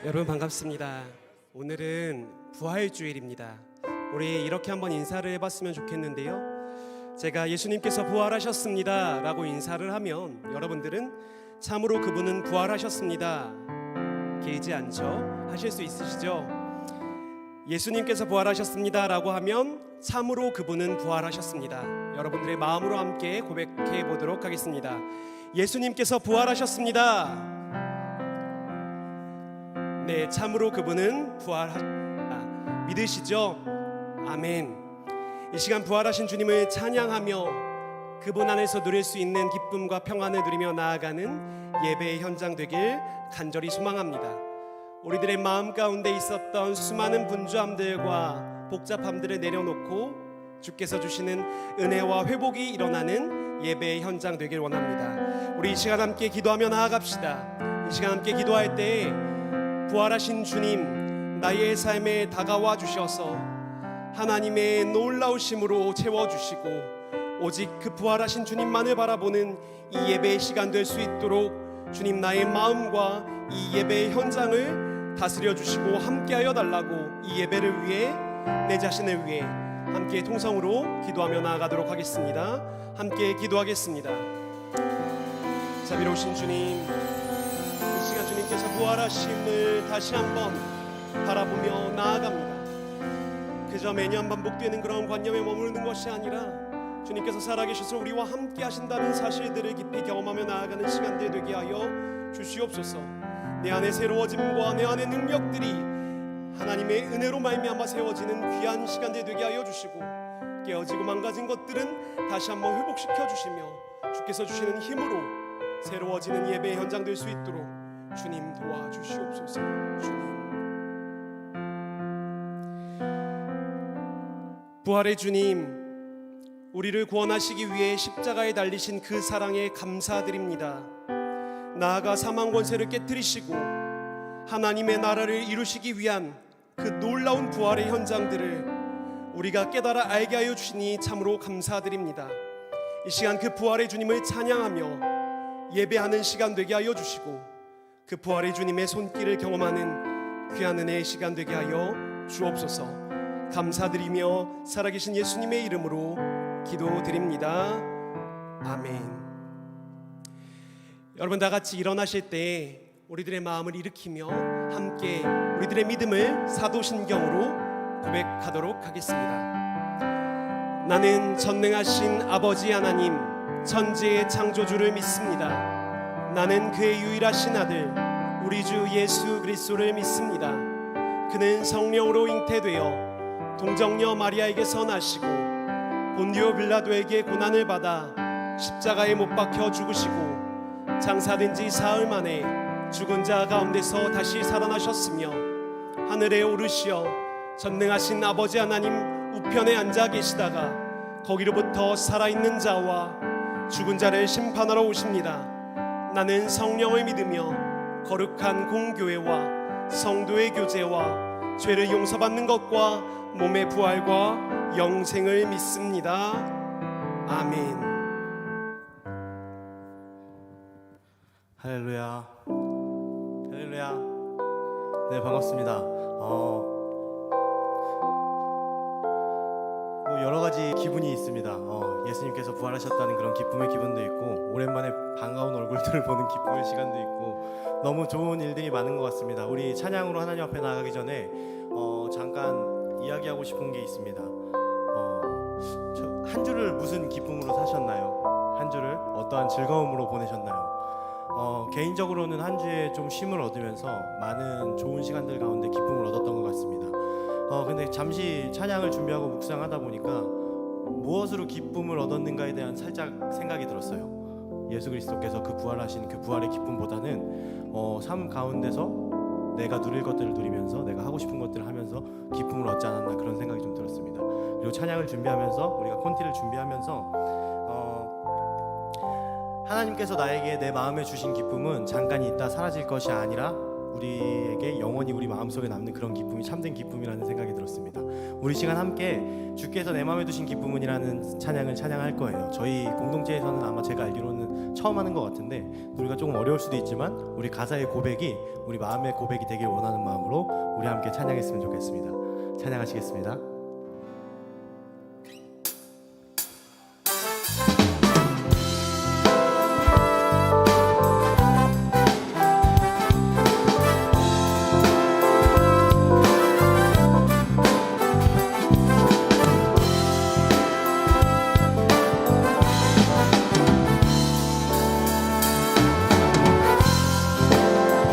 여러분 반갑습니다. 오늘은 부활주일입니다. 우리 이렇게 한번 인사를 해봤으면 좋겠는데요. 제가 예수님께서 부활하셨습니다 라고 인사를 하면 여러분들은 참으로 그분은 부활하셨습니다 길지 않죠? 하실 수 있으시죠? 예수님께서 부활하셨습니다 라고 하면 참으로 그분은 부활하셨습니다. 여러분들의 마음으로 함께 고백해 보도록 하겠습니다. 예수님께서 부활하셨습니다. 네, 참으로 그분은 부활하셨다. 믿으시죠? 아멘. 이 시간 부활하신 주님을 찬양하며 그분 안에서 누릴 수 있는 기쁨과 평안을 누리며 나아가는 예배의 현장 되길 간절히 소망합니다. 우리들의 마음 가운데 있었던 수많은 분주함들과 복잡함들을 내려놓고 주께서 주시는 은혜와 회복이 일어나는 예배의 현장 되길 원합니다. 우리 이 시간 함께 기도하며 나아갑시다. 이 시간 함께 기도할 때 부활하신 주님, 나의 삶에 다가와 주셔서 하나님의 놀라우심으로 채워주시고 오직 그 부활하신 주님만을 바라보는 이 예배의 시간 될 수 있도록 주님 나의 마음과 이 예배의 현장을 다스려 주시고 함께하여 달라고 이 예배를 위해 내 자신을 위해 함께 통성으로 기도하며 나아가도록 하겠습니다. 함께 기도하겠습니다. 자비로우신 주님, 이 시간 주님께서 부활하심을 다시 한번 바라보며 나아갑니다. 그저 매년 반복되는 그런 관념에 머무르는 것이 아니라 주님께서 살아계셔서 우리와 함께 하신다는 사실들을 깊이 경험하며 나아가는 시간들 되게 하여 주시옵소서. 내 안에 새로워짐과 내 안에 능력들이 하나님의 은혜로 말미암아 세워지는 귀한 시간들 되게 하여 주시고 깨어지고 망가진 것들은 다시 한번 회복시켜 주시며 주께서 주시는 힘으로 새로워지는 예배의 현장 될 수 있도록 주님 도와주시옵소서. 주님, 부활의 주님, 우리를 구원하시기 위해 십자가에 달리신 그 사랑에 감사드립니다. 나아가 사망 권세를 깨뜨리시고 하나님의 나라를 이루시기 위한 그 놀라운 부활의 현장들을 우리가 깨달아 알게 하여 주시니 참으로 감사드립니다. 이 시간 그 부활의 주님을 찬양하며 예배하는 시간 되게 하여 주시고 그 부활의 주님의 손길을 경험하는 귀한 은혜의 시간 되게 하여 주옵소서. 감사드리며 살아계신 예수님의 이름으로 기도드립니다. 아멘. 여러분 다 같이 일어나실 때 우리들의 마음을 일으키며 함께 우리들의 믿음을 사도신경으로 고백하도록 하겠습니다. 나는 전능하신 아버지 하나님 천지의 창조주를 믿습니다. 나는 그의 유일하신 아들 우리 주 예수 그리스도를 믿습니다. 그는 성령으로 잉태되어 동정녀 마리아에게서 나시고 본디오 빌라도에게 고난을 받아 십자가에 못 박혀 죽으시고 장사된 지 사흘 만에 죽은 자 가운데서 다시 살아나셨으며 하늘에 오르시어 전능하신 아버지 하나님 우편에 앉아 계시다가 거기로부터 살아있는 자와 죽은 자를 심판하러 오십니다. 나는 성령을 믿으며 거룩한 공교회와 성도의 교제와 죄를 용서받는 것과 몸의 부활과 영생을 믿습니다. 아멘. 할렐루야. 할렐루야. 네, 반갑습니다. 여러 가지 기분이 있습니다. 예수님께서 부활하셨다는 그런 기쁨의 기분도 있고 오랜만에 반가운 얼굴들을 보는 기쁨의 시간도 있고 너무 좋은 일들이 많은 것 같습니다. 우리 찬양으로 하나님 앞에 나가기 전에 잠깐 이야기하고 싶은 게 있습니다. 한 주를 무슨 기쁨으로 사셨나요? 한 주를 어떠한 즐거움으로 보내셨나요? 개인적으로는 한 주에 좀 쉼을 얻으면서 많은 좋은 시간들 가운데 기쁨을 얻었던 것 같습니다. 근데 잠시 찬양을 준비하고 묵상하다 보니까 무엇으로 기쁨을 얻었는가에 대한 살짝 생각이 들었어요. 예수 그리스도께서 그 부활하신 그 부활의 기쁨보다는 삶 가운데서 내가 누릴 것들을 누리면서 내가 하고 싶은 것들을 하면서 기쁨을 얻지 않았나 그런 생각이 좀 들었습니다. 그리고 찬양을 준비하면서 우리가 콘티를 준비하면서 하나님께서 나에게 내 마음에 주신 기쁨은 잠깐 있다 사라질 것이 아니라 우리에게 영원히 우리 마음속에 남는 그런 기쁨이 참된 기쁨이라는 생각이 들었습니다. 우리 시간 함께 주께서 내 마음에 두신 기쁨이라는 찬양을 찬양할 거예요. 저희 공동체에서는 아마 제가 알기로는 처음 하는 것 같은데 노래가 조금 어려울 수도 있지만 우리 가사의 고백이 우리 마음의 고백이 되길 원하는 마음으로 우리 함께 찬양했으면 좋겠습니다. 찬양하시겠습니다.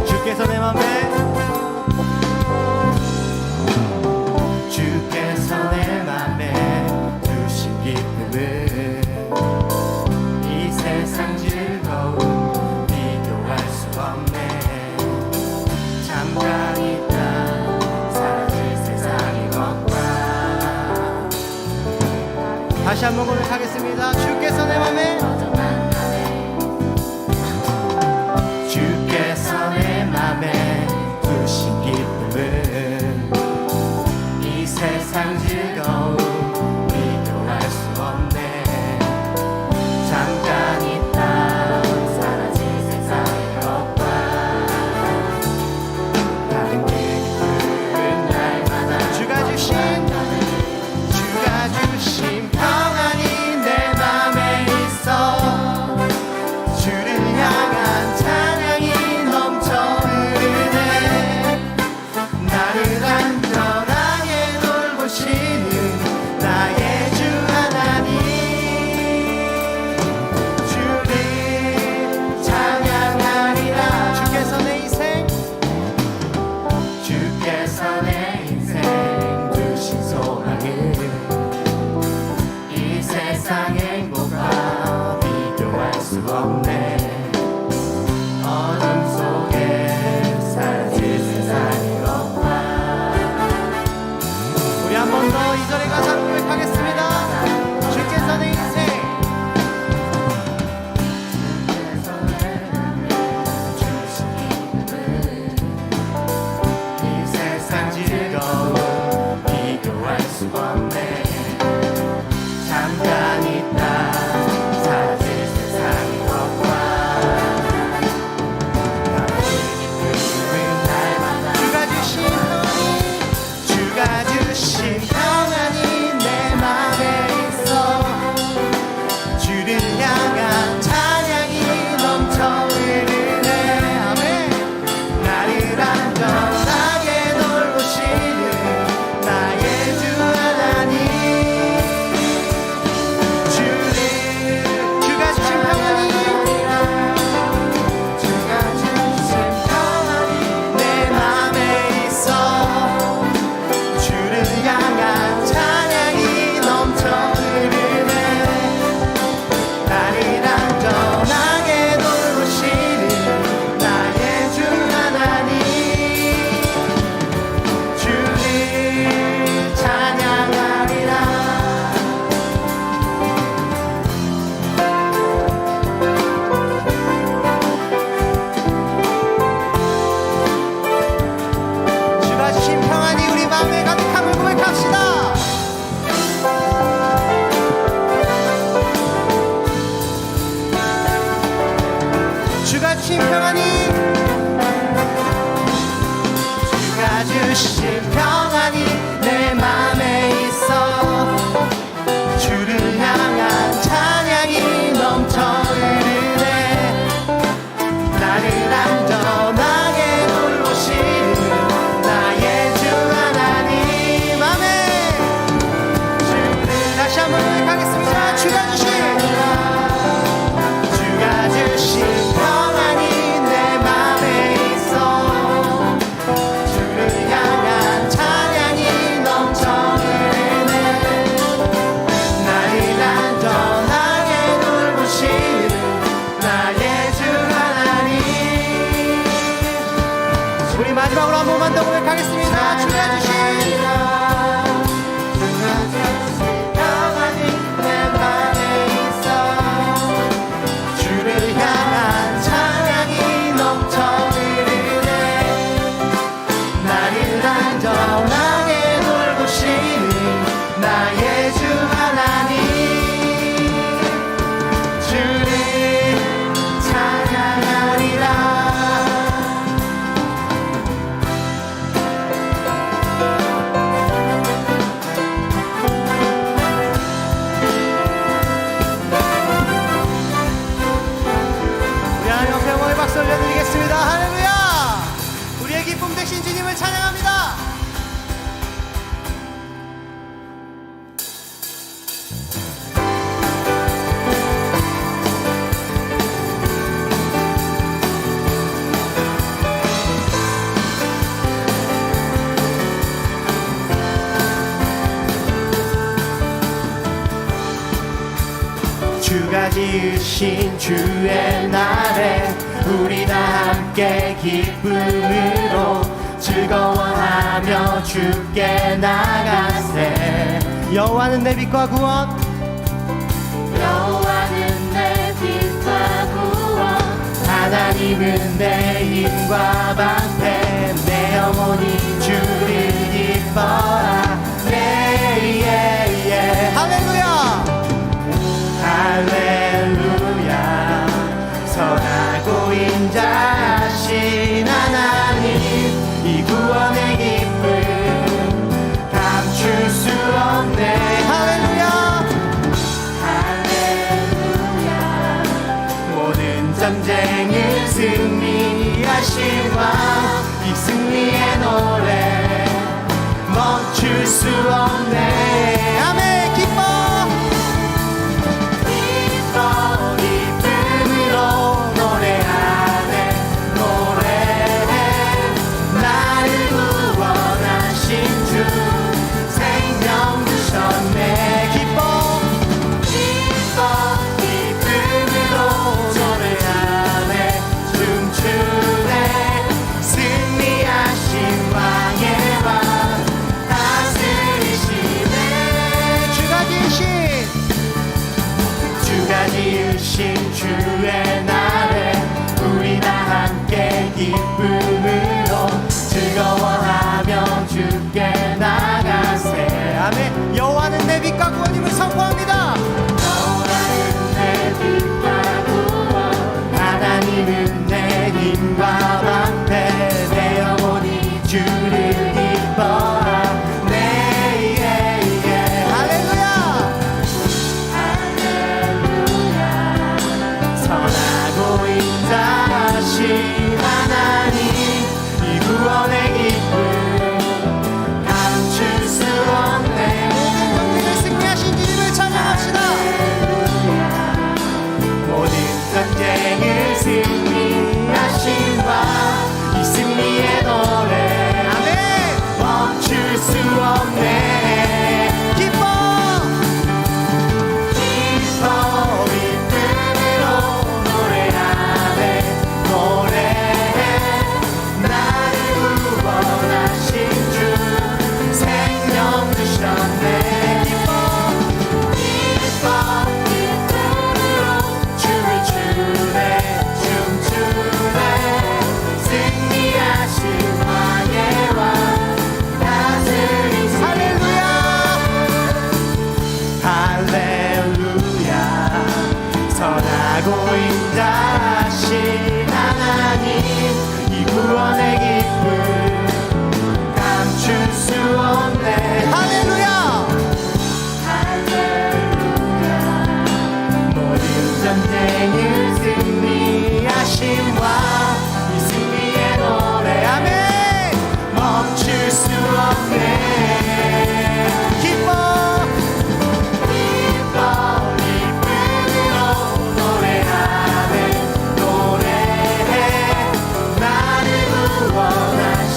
주께서 내 맘에 주께서 내 맘에 두신 기쁨을 이 세상 즐거움 비교할 수 없네. 잠깐 있다 사라질 세상의 것과 다시 한번 고백하겠습니다. 주께서 내 맘에 주께서 내 맘에 두신 기쁨은 이 세상 즐거움 비교할 수 없네. 잠깐 있다 사라질 세상의 것과 다른 기쁨은 날마다 주가 주신 평안이 내 맘에 있어. 주를 향한 찬양이 넘쳐 흐르네. 나를 안전하게 돌보시는 나의 주 하나님, 주를 찬양하리라. 주께서 내 인생 두신 소망을 이 세상 행복과 비교할 수 없네. 어둠 속에 사라질 세상의 것과 우리 한 번 더 이 절의 가사로 고백하겠습니다. 주께서 내 인생 이 세상 즐거움 비교할 수 없네. 잠깐 있다 사라질 세상의 것과 주가 주신 평안이 내 맘에 있어. 주를 향한 찬양이 넘쳐 흐르네. 아멘. 나를 안전하게 돌보시는 나의 주 하나님, 주가 주신 평안이 내 맘에 있어. 주를 향한 찬양이 넘쳐 흐르네. 나를 안전하게 돌보시는 나의 주 하나님, 주를 찬양하리라. 주가 주신 평안이 우리 마음에 가득함을 고백합시다. 주가 주신 평안이 내 맘에 있어. 주를 향한 찬양이 넘쳐 흐르네. 나를 안전하게 돌보시는 나의 주 하나님, 아멘. 주를 다시 한번 고백하겠습니다. 주가 주신 평안이 내 맘에 있어. 주를 향한 찬양이 넘쳐 흐르네. 나를 안전하게 돌보시는 나의 주 하나님. 우리 마지막으로 한 번만 더 고백하겠습니다. 주가 주신 평안이 내 맘에 있어. 주를 향한 찬양이 넘쳐 흐르네. 지으신 주의 날에 우리 다 함께 기쁨으로 즐거워하며 주께 나가세. 여호와는 내 빛과 구원, 여호와는 내 빛과 구원, 하나님은 내 힘과 방패. 내 영혼이 주를 기뻐하. 네, 할렐루야, 할렐루야. 선하고 인자하신 하나님, 이 구원의 기쁨 감출 수 없네. 할렐루야, 할렐루야. 모든 전쟁을 승리하신 왕, 이 승리의 노래 멈출 수 없네. 아멘. 기뻐 기뻐 기쁨으로 노래하네. 노래해. 나를 구원하신 주 생명 주셨네. 기뻐 기뻐 기쁨으로 노래하네. 춤추네. 승리하신 왕의 왕 다스리시네. 주가 지으신 주의 날에 우리 다 함께 기쁨으로 즐거워하며 주께 나가세. 아멘. 여호와는 내 빛과 구원임을 선포합니다. 여호와는 내 빛과 구원, 하나님은 내 힘과 방패. 내 영혼이 주를 기뻐하네. 할렐루야. 할렐루야. 선하고 인자하신 하나님, 이 구원의 기쁨 감출 수 없네. 모든 경쟁을 승리하신 주님을 찬양합시다. 모든 전쟁을 승리하신 왕, 이 승리의 노래 아멘 멈출 수 없네. 기뻐 기뻐 기쁨으로 노래하네. 노래해. 나를 구원하신 주 생명 주셨네. 기뻐 기뻐 기쁨으로 춤을 추네. 춤추네. 승리하신 왕의 왕 다스리시. 할렐루야 할렐루야. 선하고 인자하신 하나님, 이 구원의 기쁨 감출 수 없네. 할렐루야 할렐루야. 모든 전쟁을 승리하신 왕, 이 승리의 노래 아멘 멈출 수 없네. 기뻐 기뻐 기쁨으로 노래하네. 노래해. 나를 구원하신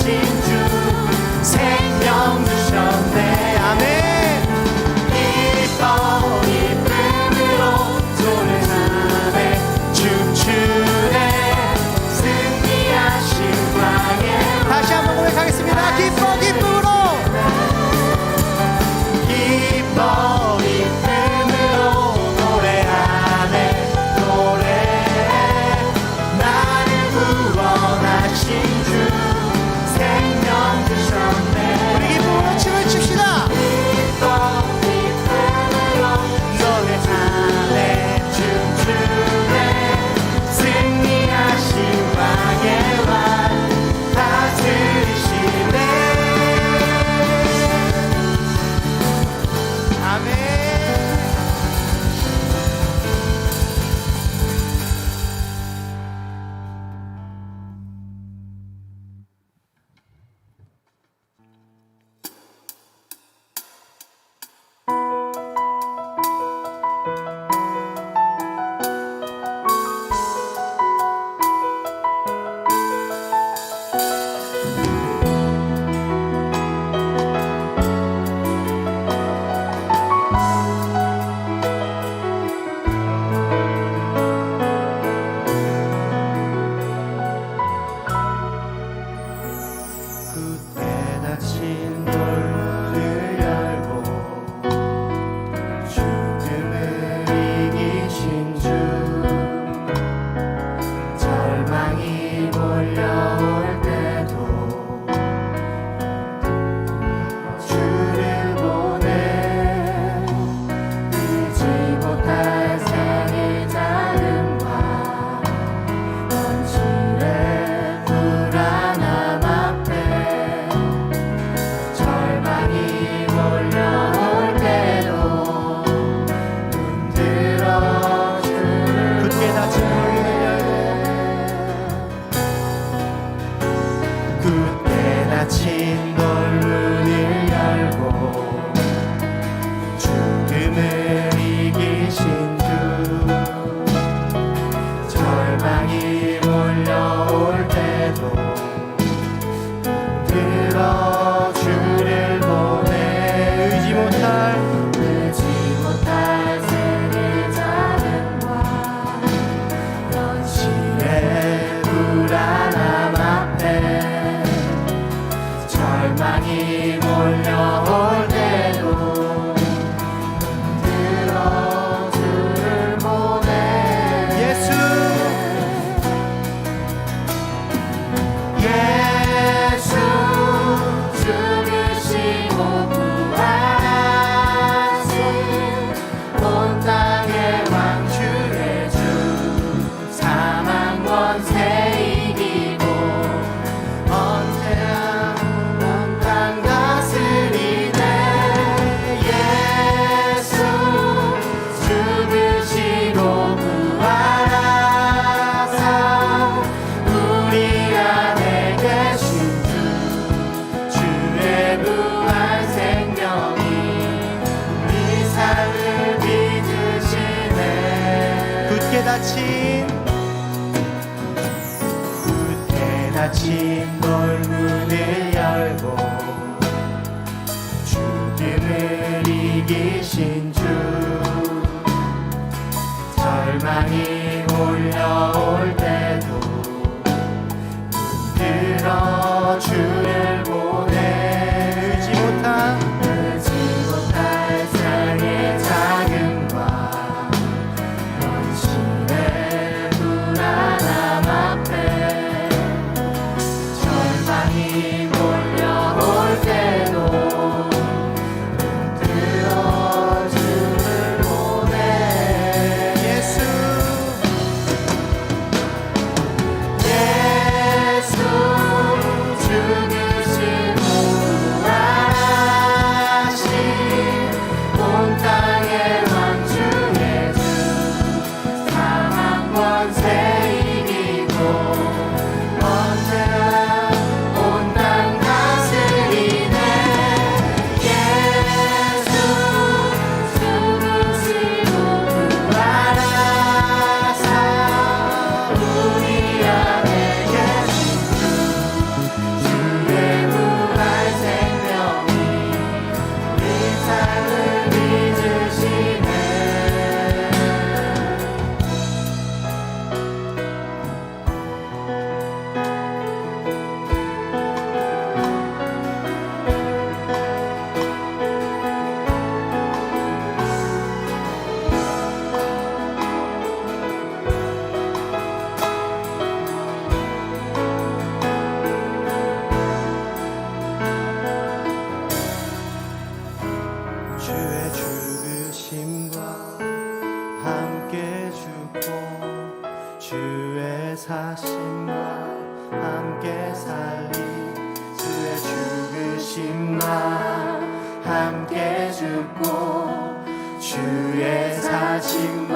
닫힌 돌문을 열고 죽음을 이기신 주 절망이 몰려올 때도 들어 주를 보내 의지 못할 세계 자금과 현실의 불안함 앞에 절망이 몰려올 때도 들어 주를 보내 예수 죽으시고 부활하신 온 땅의 왕주의 주 사망 권세 이기고 언제나 온 땅 다스리네 예수 죽으시고 부활하사 우리 안에 계신 주 주의 부활 생명이 우리 삶을 빚으시네 굳게 닫힌 돌문을 열고 죽음을 이기신 주 절망이 몰려올 때도 들어 주를 보내 의지 못할 세상의 자금과 현실의 불안함 앞에 절망이 몰려올 때도 들어 주를 보내 예수 죽으시고 부활하신 온 땅의 왕주의 주 사망 권세 이기고 언제나 온 땅 다스리네 예수 죽으시고 부활하사 우리 안에 계신 주의 부활 생명이 우리 삶을 빚으시네 주의 죽으심과 함께 죽고 주의 사심과 함께 살리 주의 죽으심과 함께 죽고 주의 사심과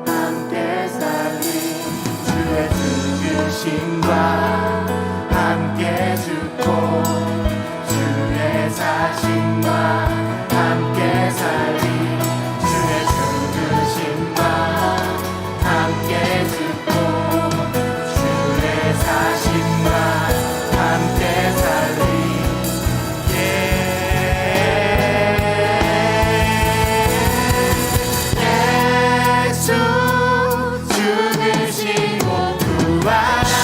함께 살리 주의 죽으심과 함께 죽고 주의 사심과 함께 살리 주의 죽으심과 함께 죽고 주의 사심과 함께 살리 예수 죽으시고 부활하신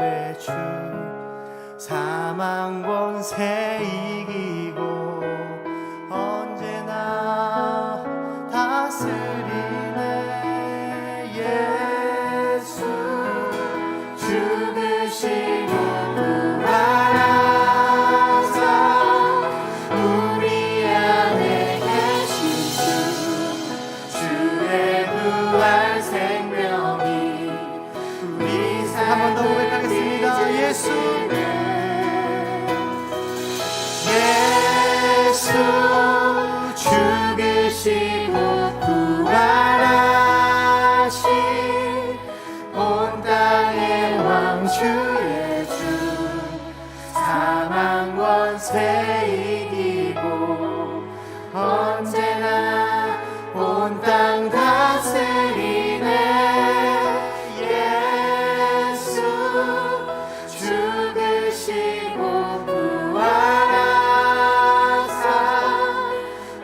왕주의 주 사망 권세 이기고 언제나 다스리네 예수 죽으시고 부활하사 우리 안에 계신 주 주의 부활 생명이 우리 한 번 더 고백하겠습니다. 예수 죽으시고 부활하신 온 땅의 왕주의 주 사망 권세 이기고 언제나 온 땅 다스리네 예수 죽으시고 부활하사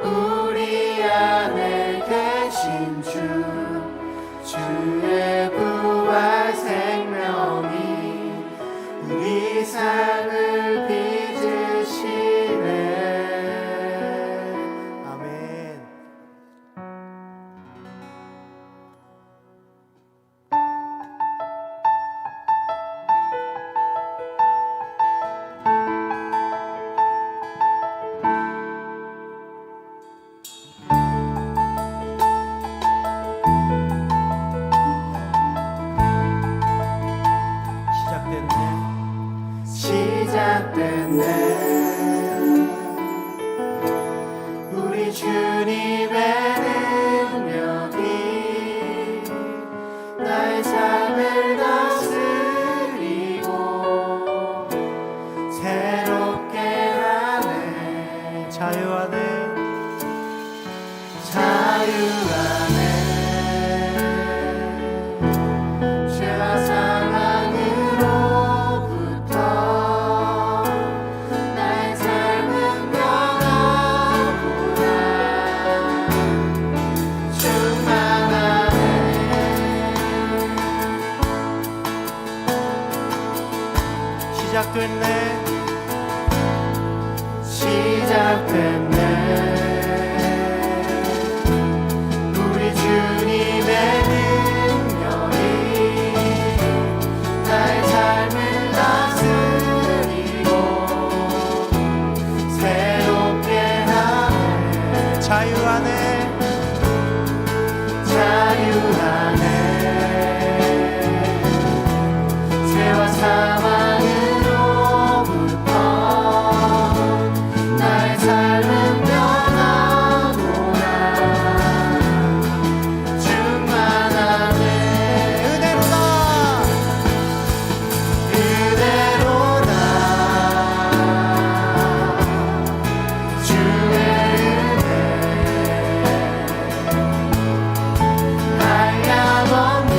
우리 안에 계신 주 주의 부활 생명이 우리 삶을 빚으시네 아멘. 시작됐네 우리 주님의 능력이 나의 삶을 다스리고 새롭게 하네 자유 안에 죄와 사망으로부터 나의 삶은 변하구나 충만하네 시작됐네. 시작됐네 우리 주님의 능력이 나의 삶을 다스리고 새롭게 하네 자유 안에 죄와 사망으로부터 나의 삶은 변하구나 충만하네 은혜로다. 그대로다 주의 은혜 한량없는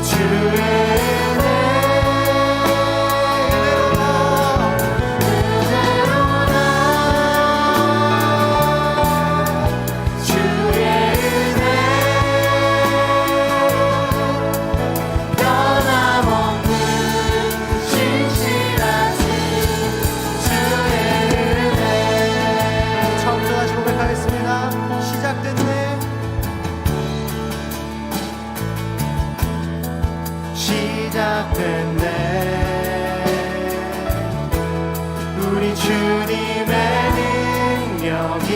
주의 은혜 그대로다 주의 은혜 변함없는 신실하신 주의 은혜 처음부터 다시 고백하겠습니다. 시작됐네. 시작됐네 우리 주님의 능력이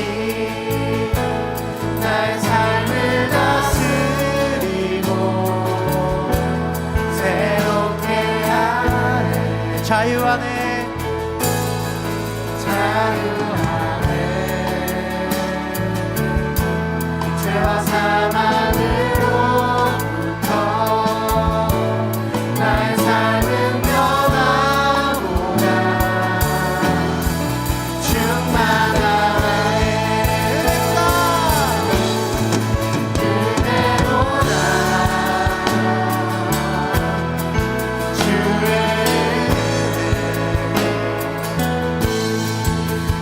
나의 삶을 다스리고 새롭게 하네 자유 안에 자유하네 죄와 사망으로부터 나의 삶은 변하구나 충만하네 그대로다 주의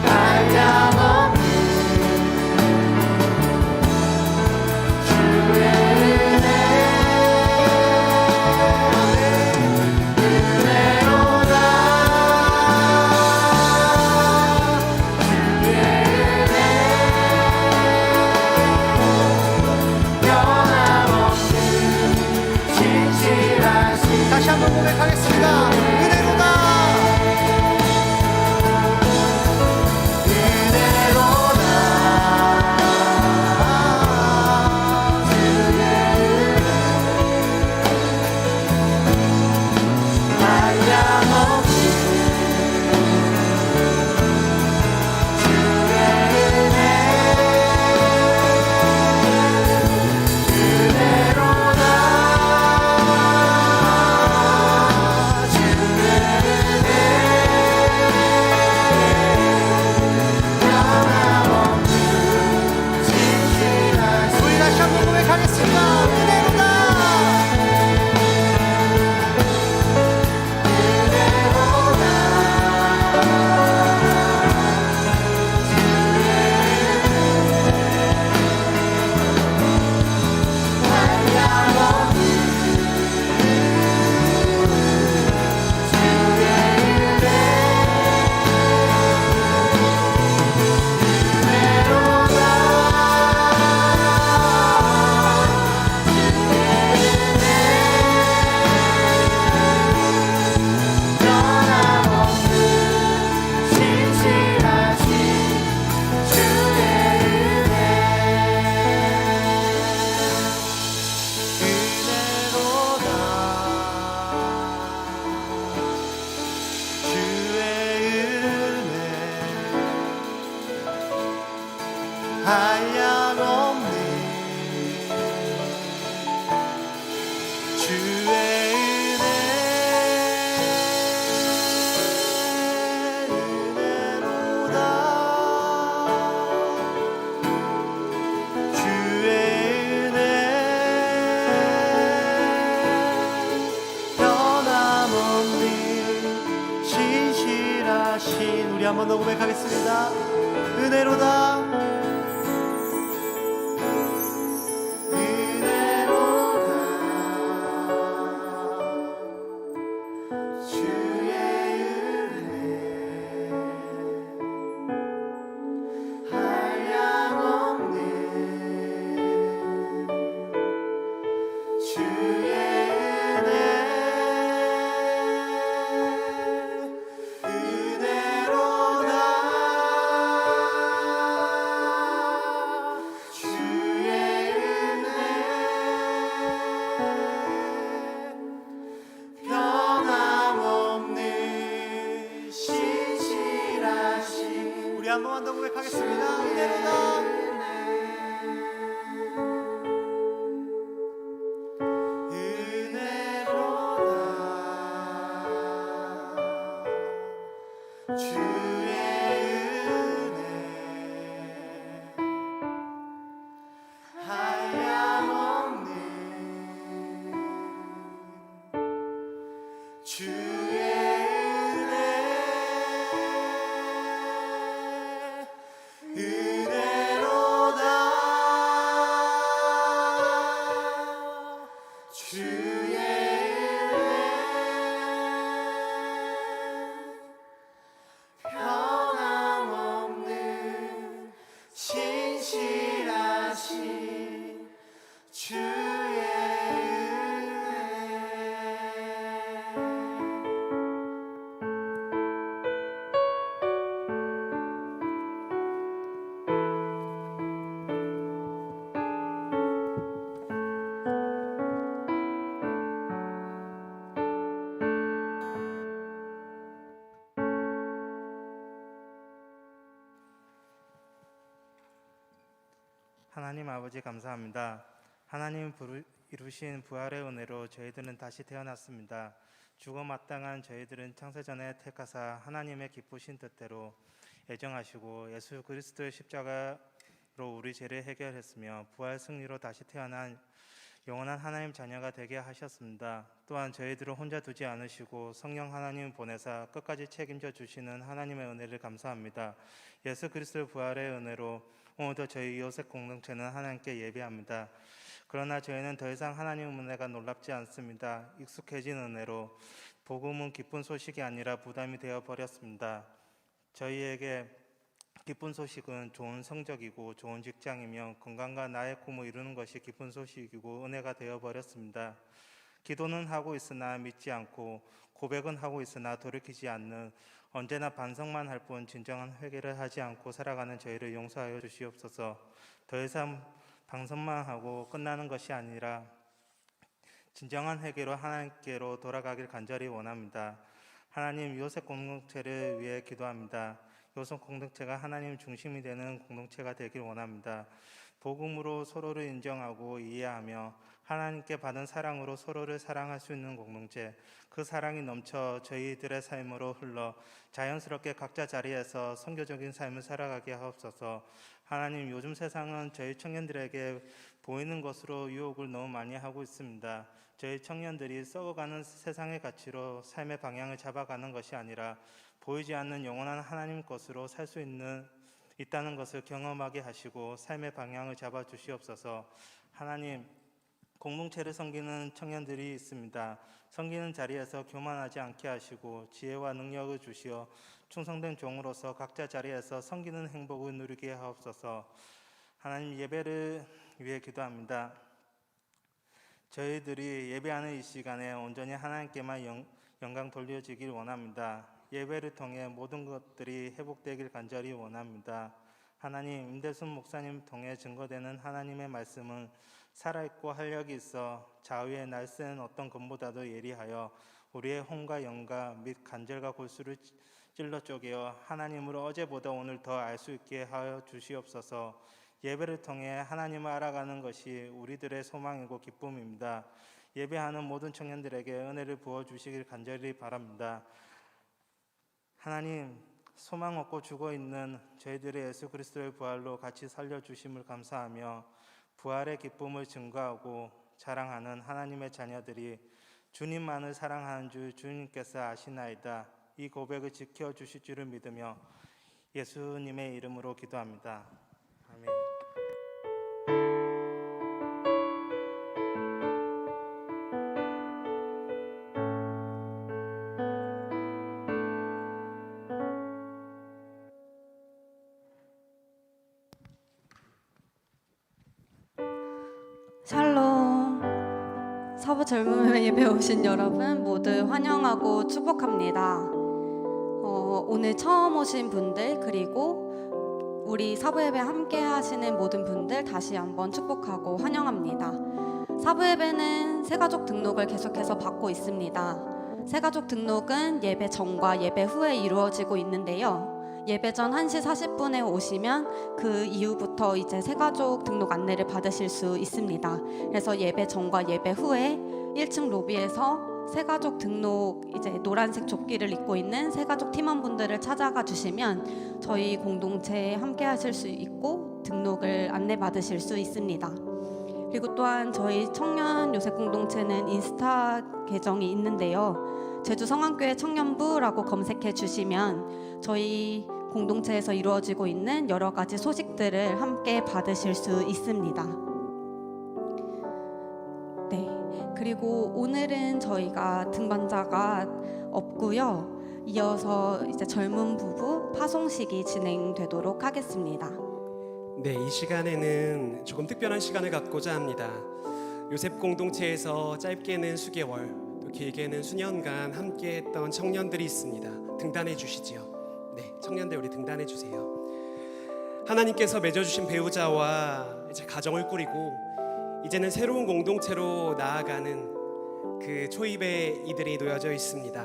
한량없는 주의 고백하겠습니다. 은혜로다. 우리 다시 한번 고백하겠습니다. 은혜로다. 한량없네 주의 은혜 은혜로다 주의 은혜 변함없는 신실하신 우리 한 번 더 고백하겠습니다. 은혜로다 한 번만 더 고백하겠습니다. 은혜로다 은혜로다 주의 은혜 한량없는 주의 은혜로다 주의 은혜 변함없는 신실하신 주의 하나님 아버지 감사합니다. 하나님 이루신 부활의 은혜로 저희들은 다시 태어났습니다. 죽어 마땅한 저희들은 창세전에 택하사 하나님의 기쁘신 뜻대로 애정하시고 예수 그리스도의 십자가로 우리 죄를 해결했으며 부활 승리로 다시 태어난 영원한 하나님 자녀가 되게 하셨습니다. 또한 저희들을 혼자 두지 않으시고 성령 하나님 보내사 끝까지 책임져 주시는 하나님의 은혜를 감사합니다. 예수 그리스도의 부활의 은혜로 오늘도 저희 요셉 공동체는 하나님께 예배합니다. 그러나 저희는 더 이상 하나님의 은혜가 놀랍지 않습니다. 익숙해진 은혜로 복음은 기쁜 소식이 아니라 부담이 되어 버렸습니다. 저희에게 기쁜 소식은 좋은 성적이고 좋은 직장이며 건강과 나의 꿈을 이루는 것이 기쁜 소식이고 은혜가 되어버렸습니다. 기도는 하고 있으나 믿지 않고 고백은 하고 있으나 돌이키지 않는 언제나 반성만 할 뿐 진정한 회개를 하지 않고 살아가는 저희를 용서하여 주시옵소서. 더 이상 방송만 하고 끝나는 것이 아니라 진정한 회개로 하나님께로 돌아가길 간절히 원합니다. 하나님, 요셉 공동체를 위해 기도합니다. 요셉 공동체가 하나님 중심이 되는 공동체가 되길 원합니다. 복음으로 서로를 인정하고 이해하며 하나님께 받은 사랑으로 서로를 사랑할 수 있는 공동체, 그 사랑이 넘쳐 저희들의 삶으로 흘러 자연스럽게 각자 자리에서 선교적인 삶을 살아가게 하옵소서. 하나님, 요즘 세상은 저희 청년들에게 보이는 것으로 유혹을 너무 많이 하고 있습니다. 저희 청년들이 썩어가는 세상의 가치로 삶의 방향을 잡아가는 것이 아니라 보이지 않는 영원한 하나님 것으로 살 수 있다는 것을 경험하게 하시고 삶의 방향을 잡아 주시옵소서. 하나님, 공동체를 섬기는 청년들이 있습니다. 섬기는 자리에서 교만하지 않게 하시고 지혜와 능력을 주시어 충성된 종으로서 각자 자리에서 섬기는 행복을 누리게 하옵소서. 하나님, 예배를 위해 기도합니다. 저희들이 예배하는 이 시간에 온전히 하나님께만 영광 돌려지길 원합니다. 예배를 통해 모든 것들이 회복되길 간절히 원합니다. 하나님, 임대순 목사님 통해 증거되는 하나님의 말씀은 살아있고 활력이 있어 좌우에 날쌘 어떤 검보다도 예리하여 우리의 혼과 영과 및 간절과 골수를 찔러 쪼개어 하나님으로 어제보다 오늘 더 알 수 있게 하여 주시옵소서. 예배를 통해 하나님을 알아가는 것이 우리들의 소망이고 기쁨입니다. 예배하는 모든 청년들에게 은혜를 부어주시길 간절히 바랍니다. 하나님, 소망 없고 죽어있는 저희들의 예수 그리스도의 부활로 같이 살려주심을 감사하며 부활의 기쁨을 증거하고 자랑하는 하나님의 자녀들이 주님만을 사랑하는 줄 주님께서 아시나이다. 이 고백을 지켜주실 줄을 믿으며 예수님의 이름으로 기도합니다. 아멘. 샬롬. 서부 젊음의 예배 오신 여러분 모두 환영하고 축복합니다. 오늘 처음 오신 분들 그리고 우리 사부 예배 함께 하시는 모든 분들 다시 한번 축복하고 환영합니다. 사부 예배는 새가족 등록을 계속해서 받고 있습니다. 새가족 등록은 예배 전과 예배 후에 이루어지고 있는데요. 예배 전 1시 40분에 오시면 그 이후부터 이제 새가족 등록 안내를 받으실 수 있습니다. 그래서 예배 전과 예배 후에 1층 로비에서 새가족 등록 이제 노란색 조끼를 입고 있는 새가족 팀원분들을 찾아가 주시면 저희 공동체에 함께 하실 수 있고 등록을 안내 받으실 수 있습니다. 그리고 또한 저희 청년 요셉 공동체는 인스타 계정이 있는데요. 제주 성안교회 청년부라고 검색해 주시면 저희 공동체에서 이루어지고 있는 여러 가지 소식들을 함께 받으실 수 있습니다. 네, 그리고 오늘은 저희가 등반자가 없고요. 이어서 이제 젊은 부부 파송식이 진행되도록 하겠습니다. 네, 이 시간에는 조금 특별한 시간을 갖고자 합니다. 요셉 공동체에서 짧게는 수개월, 또 길게는 수년간 함께했던 청년들이 있습니다. 등단해 주시지요. 네, 청년들 우리 등단해 주세요. 하나님께서 맺어주신 배우자와 이제 가정을 꾸리고 이제는 새로운 공동체로 나아가는 그 초입에 이들이 놓여져 있습니다.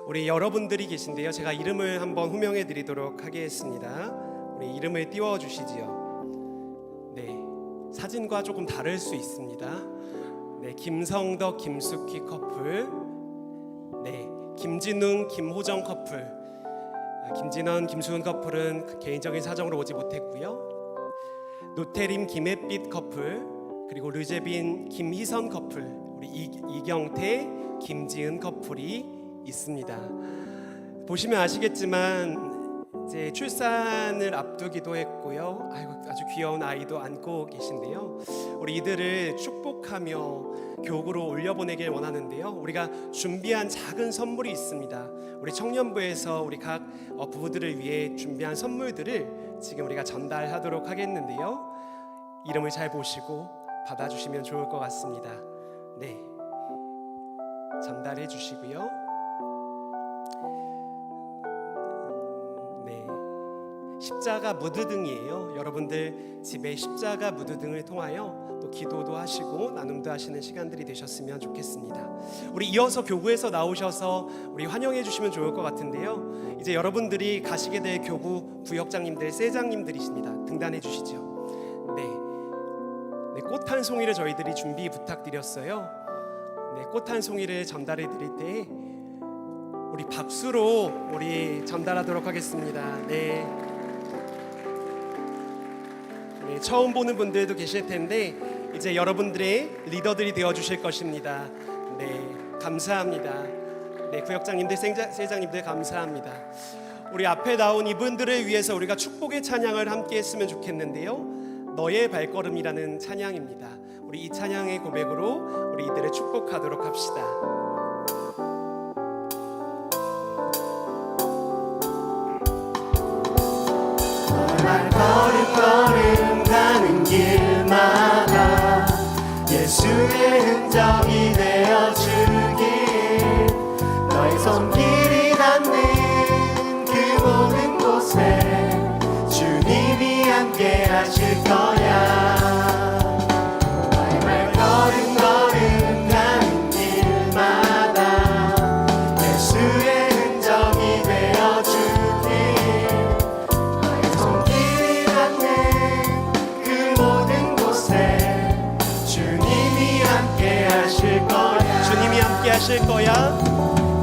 우리 여러분들이 계신데요. 제가 이름을 한번 호명해 드리도록 하겠습니다. 우리 이름을 띄워 주시지요. 네, 사진과 조금 다를 수 있습니다. 네, 김성덕, 김숙희 커플, 네, 김진웅, 김호정 커플. 김진원, 김수은 커플은 개인적인 사정으로 오지 못했고요. 노태림, 김혜빛 커플, 그리고 르제빈, 김희선 커플, 우리 이경태, 김지은 커플이 있습니다. 보시면 아시겠지만 이제 출산을 앞두기도 했고요. 아이고, 아주 귀여운 아이도 안고 계신데요. 우리 이들을 축복하며 교구로 올려보내길 원하는데요. 우리가 준비한 작은 선물이 있습니다. 우리 청년부에서 우리 각 부부들을 위해 준비한 선물들을 지금 우리가 전달하도록 하겠는데요. 이름을 잘 보시고 받아주시면 좋을 것 같습니다. 네, 전달해 주시고요. 네, 십자가 무드등이에요. 여러분들 집에 십자가 무드등을 통하여 또 기도도 하시고 나눔도 하시는 시간들이 되셨으면 좋겠습니다. 우리 이어서 교구에서 나오셔서 우리 환영해 주시면 좋을 것 같은데요. 이제 여러분들이 가시게 될 교구 구역장님들, 세장님들이십니다. 등단해 주시죠. 네, 꽃 한 송이를 저희들이 준비 부탁드렸어요. 네, 꽃 한 송이를 전달해 드릴 때 우리 박수로 우리 전달하도록 하겠습니다. 네. 네, 처음 보는 분들도 계실 텐데 이제 여러분들의 리더들이 되어 주실 것입니다. 네, 감사합니다. 네, 구역장님들, 세장님들 감사합니다. 우리 앞에 나온 이분들을 위해서 우리가 축복의 찬양을 함께 했으면 좋겠는데요. 너의 발걸음이라는 찬양입니다. 우리 이 찬양의 고백으로 우리 이들을 축복하도록 합시다. 걸음 가는 길마다 예수의 흔적이 되어주길 너의 손길이 닿는 그 모든 곳에 주님이 함께 하실 거야. 너의 발걸음 가는 길마다 예수의 흔적이 되어주길 하실 거야.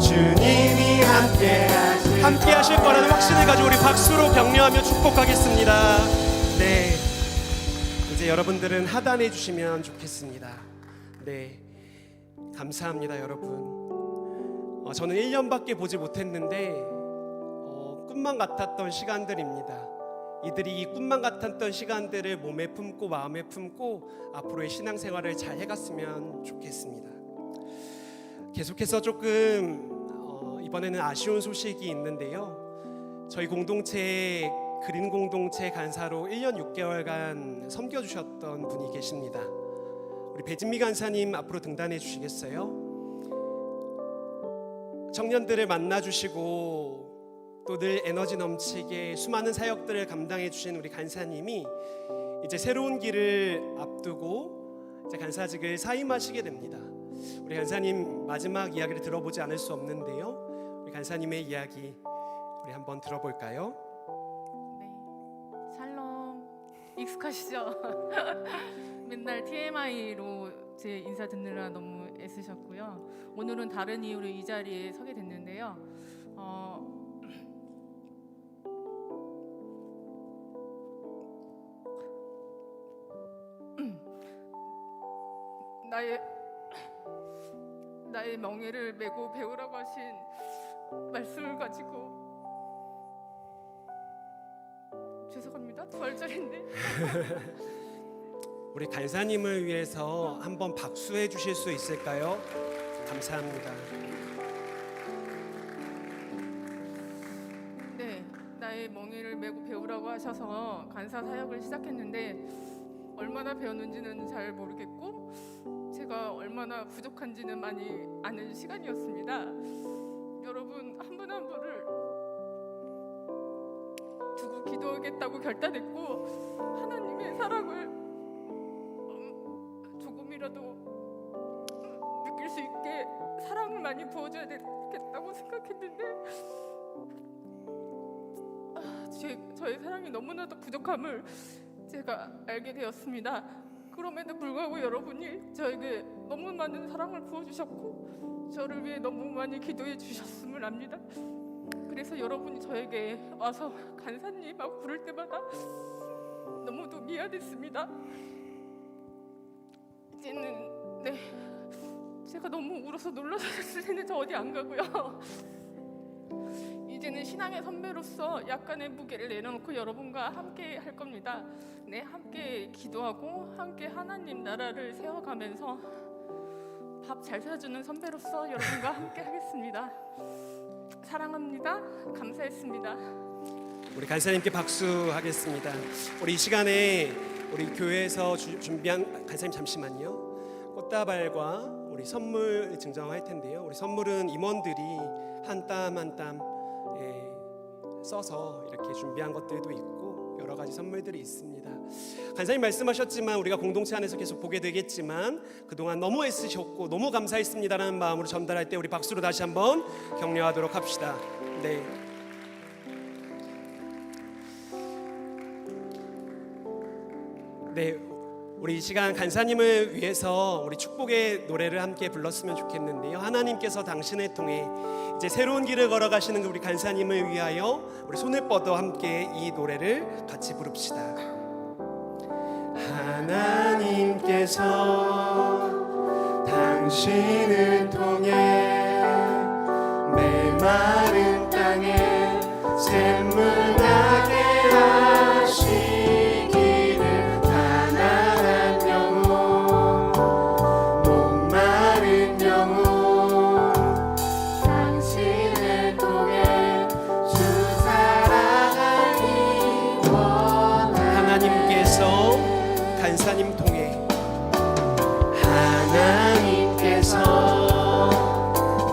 주님이 함께 하실 거라는 확신을 가지고 우리 박수로 격려하며 축복하겠습니다. 네, 이제 여러분들은 하단해 주시면 좋겠습니다. 네, 감사합니다 여러분. 저는 1년밖에 보지 못했는데 꿈만 같았던 시간들입니다. 이들이 이 꿈만 같았던 시간들을 몸에 품고 마음에 품고 앞으로의 신앙생활을 잘 해갔으면 좋겠습니다. 계속해서 조금 이번에는 아쉬운 소식이 있는데요. 저희 공동체 그린 공동체 간사로 1년 6개월간 섬겨주셨던 분이 계십니다. 우리 배진미 간사님 앞으로 등단해 주시겠어요? 청년들을 만나주시고 또 늘 에너지 넘치게 수많은 사역들을 감당해 주신 우리 간사님이 이제 새로운 길을 앞두고 이제 간사직을 사임하시게 됩니다. 우리 간사님 마지막 이야기를 들어보지 않을 수 없는데요. 우리 간사님의 이야기 우리 한번 들어볼까요? 네, 샬롬 익숙하시죠? 맨날 TMI로 제 인사 듣느라 너무 애쓰셨고요. 오늘은 다른 이유로 이 자리에 서게 됐는데요. 나의 명예를 메고 배우라고 하신 말씀을 가지고 죄송합니다. 부활절인데 우리 간사님을 위해서 한번 박수해 주실 수 있을까요? 감사합니다. 네, 나의 명예를 메고 배우라고 하셔서 간사 사역을 시작했는데 얼마나 배웠는지는 잘 모르겠고 제가 얼마나 부족한지는 많이 아는 시간이었습니다. 여러분 한 분 한 분을 두고 기도하겠다고 결단했고 하나님의 사랑을 조금이라도 느낄 수 있게 사랑을 많이 부어줘야 되겠다고 생각했는데 저의 사랑이 너무나도 부족함을 제가 알게 되었습니다. 그럼에도 불구하고 여러분이 저에게 너무 많은 사랑을 부어주셨고 저를 위해 너무 많이 기도해 주셨음을 압니다. 그래서 여러분이 저에게 와서 간사님하고 부를 때마다 너무도 미안했습니다. 이제는 제가 너무 울어서 놀라서 이제는 저 어디 안 가고요. 이제는 신앙의 선배로서 약간의 무게를 내려놓고 여러분과 함께 할 겁니다. 네, 함께 기도하고 함께 하나님 나라를 세워가면서 밥 잘 사주는 선배로서 여러분과 함께 하겠습니다. 사랑합니다. 감사했습니다. 우리 간사님께 박수하겠습니다. 우리 이 시간에 우리 교회에서 준비한 간사님 잠시만요. 꽃다발과 우리 우리 선물 증정할 텐데요. 우리 선물은 임원들이 한 땀 한 땀 써서 이렇게 준비한 것들도 있고 여러 가지 선물들이 있습니다. 간사님 말씀하셨지만 우리가 공동체 안에서 계속 보게 되겠지만 그동안 너무 애쓰셨고 너무 감사했습니다라는 마음으로 전달할 때 우리 박수로 다시 한번 격려하도록 합시다. 네. 네, 우리 이 시간 간사님을 위해서 우리 축복의 노래를 함께 불렀으면 좋겠는데요. 하나님께서 당신을 통해 이제 새로운 길을 걸어가시는 우리 간사님을 위하여 우리 손을 뻗어 함께 이 노래를 같이 부릅시다. 하나님께서 당신을 통해 메마른 땅에 샘물 나게 하시기를 가난한 영혼 목마른 영혼 당신을 통해 주 사랑하니 원하네. 하나님께서 간사님 통해 하나님께서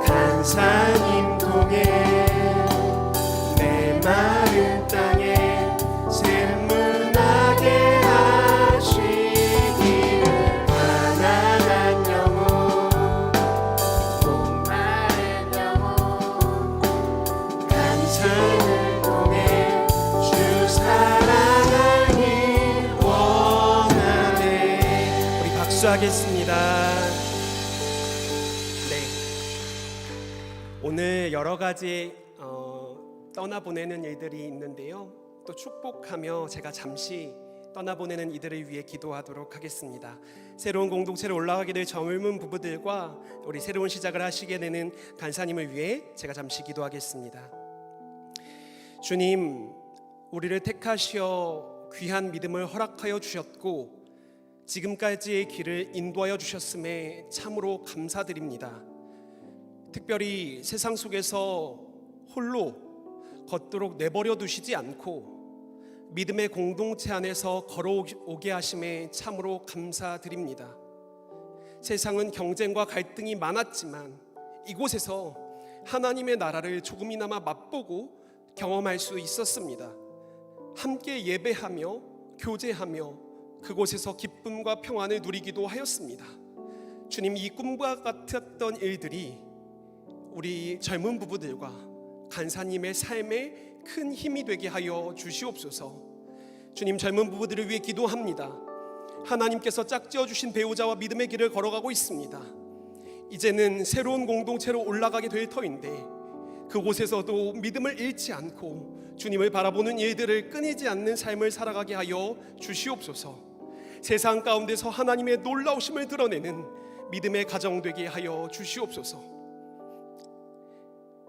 간사님 통해 메마른 땅에 샘물 나게 하시기를 가난한 영혼 목마른 영혼 간사를 통해 주 사랑하니 원하네. 우리 박수하겠습니다. 네, 오늘 여러 가지 떠나보내는 일들이 있는데요. 또 축복하며 제가 잠시 떠나보내는 이들을 위해 기도하도록 하겠습니다. 새로운 공동체로 올라가게 될 젊은 부부들과 우리 새로운 시작을 하시게 되는 간사님을 위해 제가 잠시 기도하겠습니다. 주님, 우리를 택하시어 귀한 믿음을 허락하여 주셨고 지금까지의 길을 인도하여 주셨음에 참으로 감사드립니다. 특별히 세상 속에서 홀로 걷도록 내버려 두시지 않고 믿음의 공동체 안에서 걸어오게 하심에 참으로 감사드립니다. 세상은 경쟁과 갈등이 많았지만 이곳에서 하나님의 나라를 조금이나마 맛보고 경험할 수 있었습니다. 함께 예배하며 교제하며 그곳에서 기쁨과 평안을 누리기도 하였습니다. 주님, 이 꿈과 같았던 일들이 우리 젊은 부부들과 간사님의 삶에 큰 힘이 되게 하여 주시옵소서. 주님, 젊은 부부들을 위해 기도합니다. 하나님께서 짝지어 주신 배우자와 믿음의 길을 걸어가고 있습니다. 이제는 새로운 공동체로 올라가게 될 터인데 그곳에서도 믿음을 잃지 않고 주님을 바라보는 일들을 끊이지 않는 삶을 살아가게 하여 주시옵소서. 세상 가운데서 하나님의 놀라우심을 드러내는 믿음의 가정 되게 하여 주시옵소서.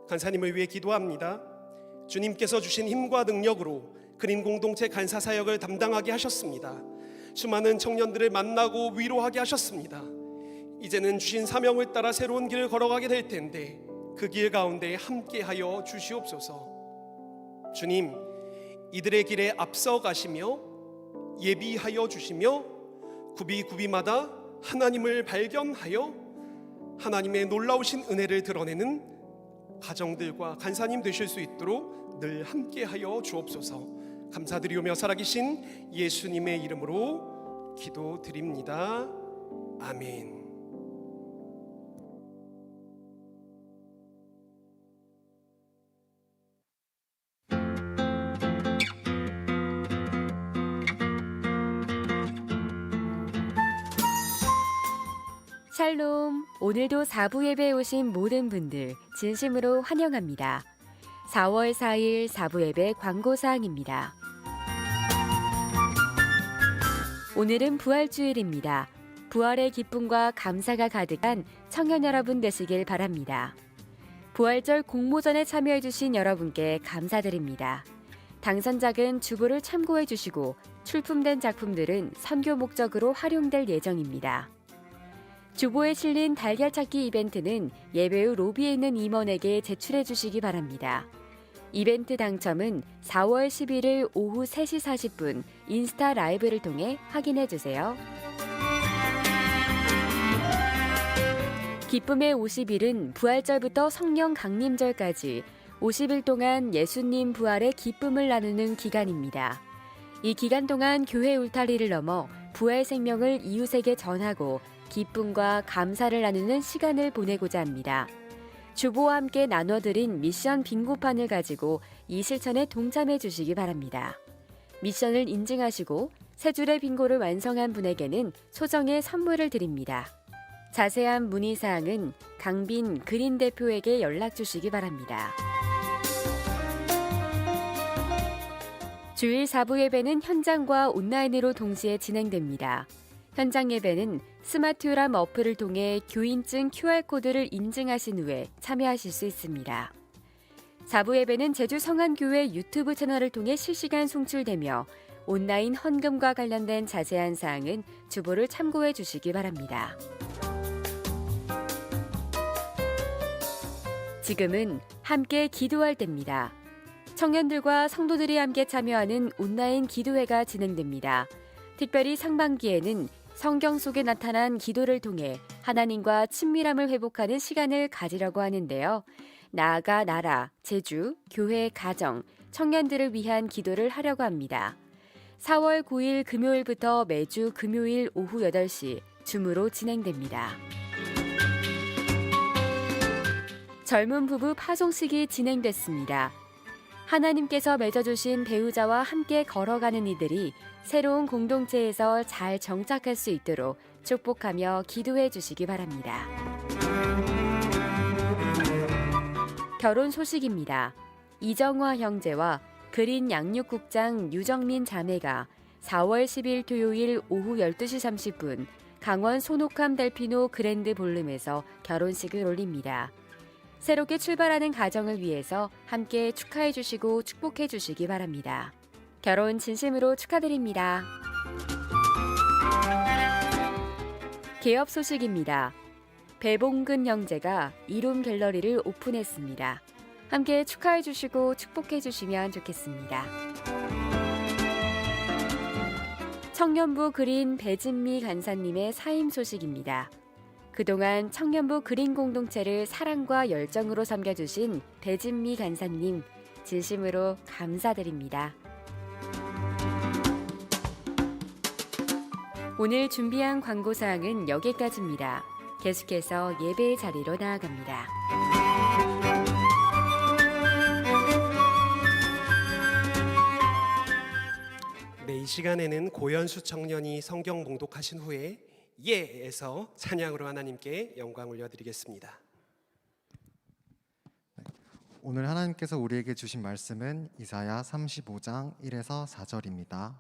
간사님을 위해 기도합니다. 주님께서 주신 힘과 능력으로 그린 공동체 간사 사역을 담당하게 하셨습니다. 수많은 청년들을 만나고 위로하게 하셨습니다. 이제는 주신 사명을 따라 새로운 길을 걸어가게 될 텐데 그 길 가운데 함께하여 주시옵소서. 주님, 이들의 길에 앞서 가시며 예비하여 주시며 구비구비마다 하나님을 발견하여 하나님의 놀라우신 은혜를 드러내는 가정들과 간사님 되실 수 있도록 늘 함께하여 주옵소서. 감사드리오며 살아계신 예수님의 이름으로 기도드립니다. 아멘. 샬롬, 오늘도 4부 예배에 오신 모든 분들 진심으로 환영합니다. 4월 4일 4부 예배 광고사항입니다. 오늘은 부활주일입니다. 부활의 기쁨과 감사가 가득한 청년 여러분 되시길 바랍니다. 부활절 공모전에 참여해주신 여러분께 감사드립니다. 당선작은 주보를 참고해주시고 출품된 작품들은 선교 목적으로 활용될 예정입니다. 주보에 실린 달걀 찾기 이벤트는 예배 후 로비에 있는 임원에게 제출해 주시기 바랍니다. 이벤트 당첨은 4월 11일 오후 3시 40분 인스타 라이브를 통해 확인해 주세요. 기쁨의 50일은 부활절부터 성령 강림절까지 50일 동안 예수님 부활의 기쁨을 나누는 기간입니다. 이 기간 동안 교회 울타리를 넘어 부활 생명을 이웃에게 전하고 기쁨과 감사를 나누는 시간을 보내고자 합니다. 주보와 함께 나눠드린 미션 빙고판을 가지고 이 실천에 동참해 주시기 바랍니다. 미션을 인증하시고 세 줄의 빙고를 완성한 분에게는 소정의 선물을 드립니다. 자세한 문의사항은 강빈 그린 대표에게 연락 주시기 바랍니다. 주일 4부 예배는 현장과 온라인으로 동시에 진행됩니다. 현장 예배는 스마트유람 어플을 통해 교인증 QR코드를 인증하신 후에 참여하실 수 있습니다. 4부 예배는 제주 성안교회 유튜브 채널을 통해 실시간 송출되며 온라인 헌금과 관련된 자세한 사항은 주보를 참고해 주시기 바랍니다. 지금은 함께 기도할 때입니다. 청년들과 성도들이 함께 참여하는 온라인 기도회가 진행됩니다. 특별히 상반기에는 성경 속에 나타난 기도를 통해 하나님과 친밀함을 회복하는 시간을 가지려고 하는데요. 나아가 나라, 제주, 교회, 가정, 청년들을 위한 기도를 하려고 합니다. 4월 9일 금요일부터 매주 금요일 오후 8시 줌으로 진행됩니다. 젊은 부부 파송식이 진행됐습니다. 하나님께서 맺어주신 배우자와 함께 걸어가는 이들이 새로운 공동체에서 잘 정착할 수 있도록 축복하며 기도해 주시기 바랍니다. 결혼 소식입니다. 이정화 형제와 그린 양육국장 유정민 자매가 4월 10일 토요일 오후 12시 30분 강원 손옥함 델피노 그랜드 볼룸에서 결혼식을 올립니다. 새롭게 출발하는 가정을 위해서 함께 축하해 주시고 축복해 주시기 바랍니다. 결혼 진심으로 축하드립니다. 개업 소식입니다. 배봉근 형제가 이룸 갤러리를 오픈했습니다. 함께 축하해 주시고 축복해 주시면 좋겠습니다. 청년부 그린 배진미 간사님의 사임 소식입니다. 그동안 청년부 그린 공동체를 사랑과 열정으로 섬겨주신 배진미 간사님 진심으로 감사드립니다. 오늘 준비한 광고사항은 여기까지입니다. 계속해서 예배의 자리로 나아갑니다. 네, 이 시간에는 고연수 청년이 성경 봉독하신 후에 예에서 찬양으로 하나님께 영광 올려드리겠습니다. 오늘 하나님께서 우리에게 주신 말씀은 이사야 35장 1에서 4절입니다.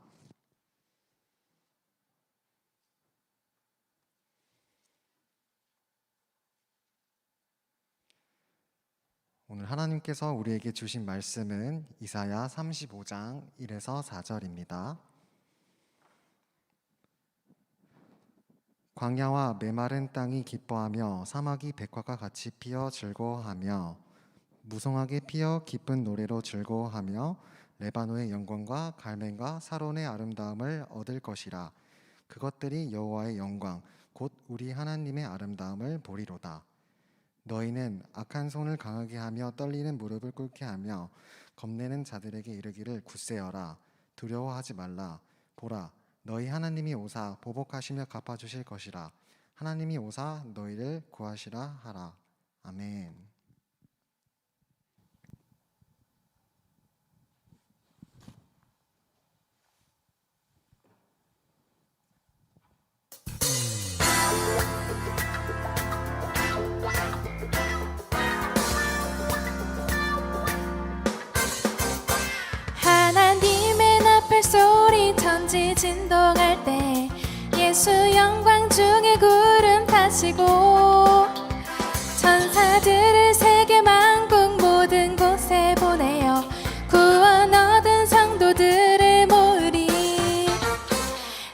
오늘 하나님께서 우리에게 주신 말씀은 이사야 35장 1에서 4절입니다. 광야와 메마른 땅이 기뻐하며 사막이 백화과 같이 피어 즐거워하며 무성하게 피어 기쁜 노래로 즐거워하며 레바논의 영광과 갈멜과 사론의 아름다움을 얻을 것이라. 그것들이 여호와의 영광 곧 우리 하나님의 아름다움을 보리로다. 너희는 악한 손을 강하게 하며 떨리는 무릎을 꿇게 하며 겁내는 자들에게 이르기를 굳세어라. 두려워하지 말라. 보라, 너희 하나님이 오사 보복하시며 갚아주실 것이라. 하나님이 오사 너희를 구하시라 하라. 아멘. 하나님의 나팔 소리 천지 진동할 때 예수 영광 중에 구름 타시고 천사들을 세계 만국 모든 곳에 보내어 구원 얻은 성도들을 모으리.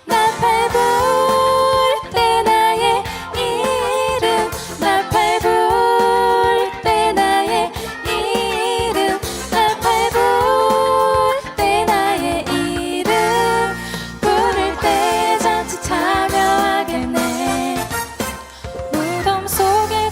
나팔 불 때 나의 이름 나팔 불 때 나의 이름 나팔 불 때 나의 이름 부를 때 잔치 참여하겠네. 무덤 속에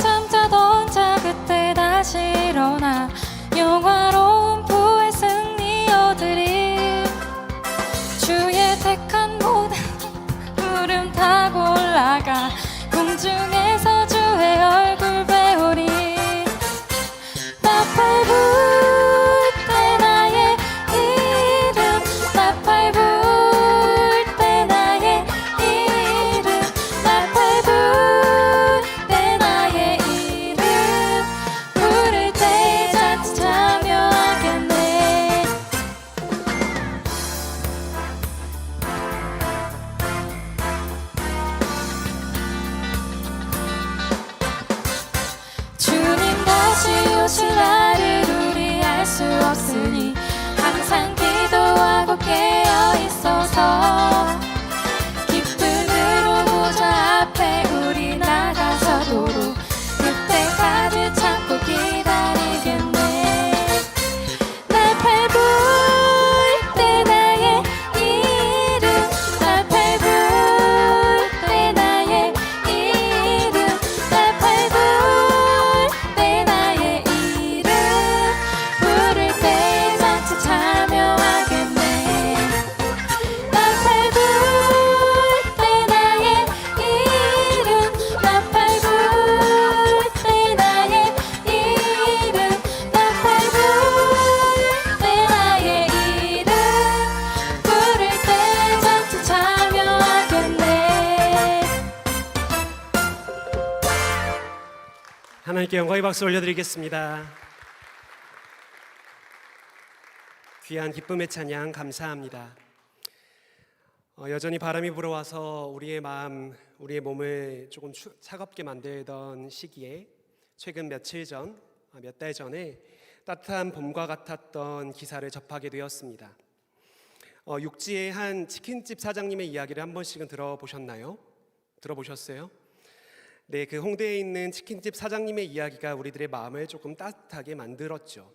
없으니 항상 기도하고 깨어 있어서 기쁨으로 보좌 앞에 우리 나가서도록 그때까지 참고 기다리겠네. 날 밟을 때 나의 이름, 날 밟을 때 나의 이름, 날 밟을 때 나의 이름 부를 때 잔치 참여하겠네. 날 밟을 때 나의 이름, 날 밟을 때 나의 이름, 날 밟을 때 나의 이름 부를 때 잔치 참여하겠네. 하나님께 영광의 박수 올려드리겠습니다. 귀한 기쁨의 찬양 감사합니다. 여전히 바람이 불어와서 우리의 마음, 우리의 몸을 조금 차갑게 만들던 시기에 최근 며칠 전, 몇 달 전에 따뜻한 봄과 같았던 기사를 접하게 되었습니다. 육지의 한 치킨집 사장님의 이야기를 한 번씩은 들어보셨나요? 들어보셨어요? 네, 그 홍대에 있는 치킨집 사장님의 이야기가 우리들의 마음을 조금 따뜻하게 만들었죠.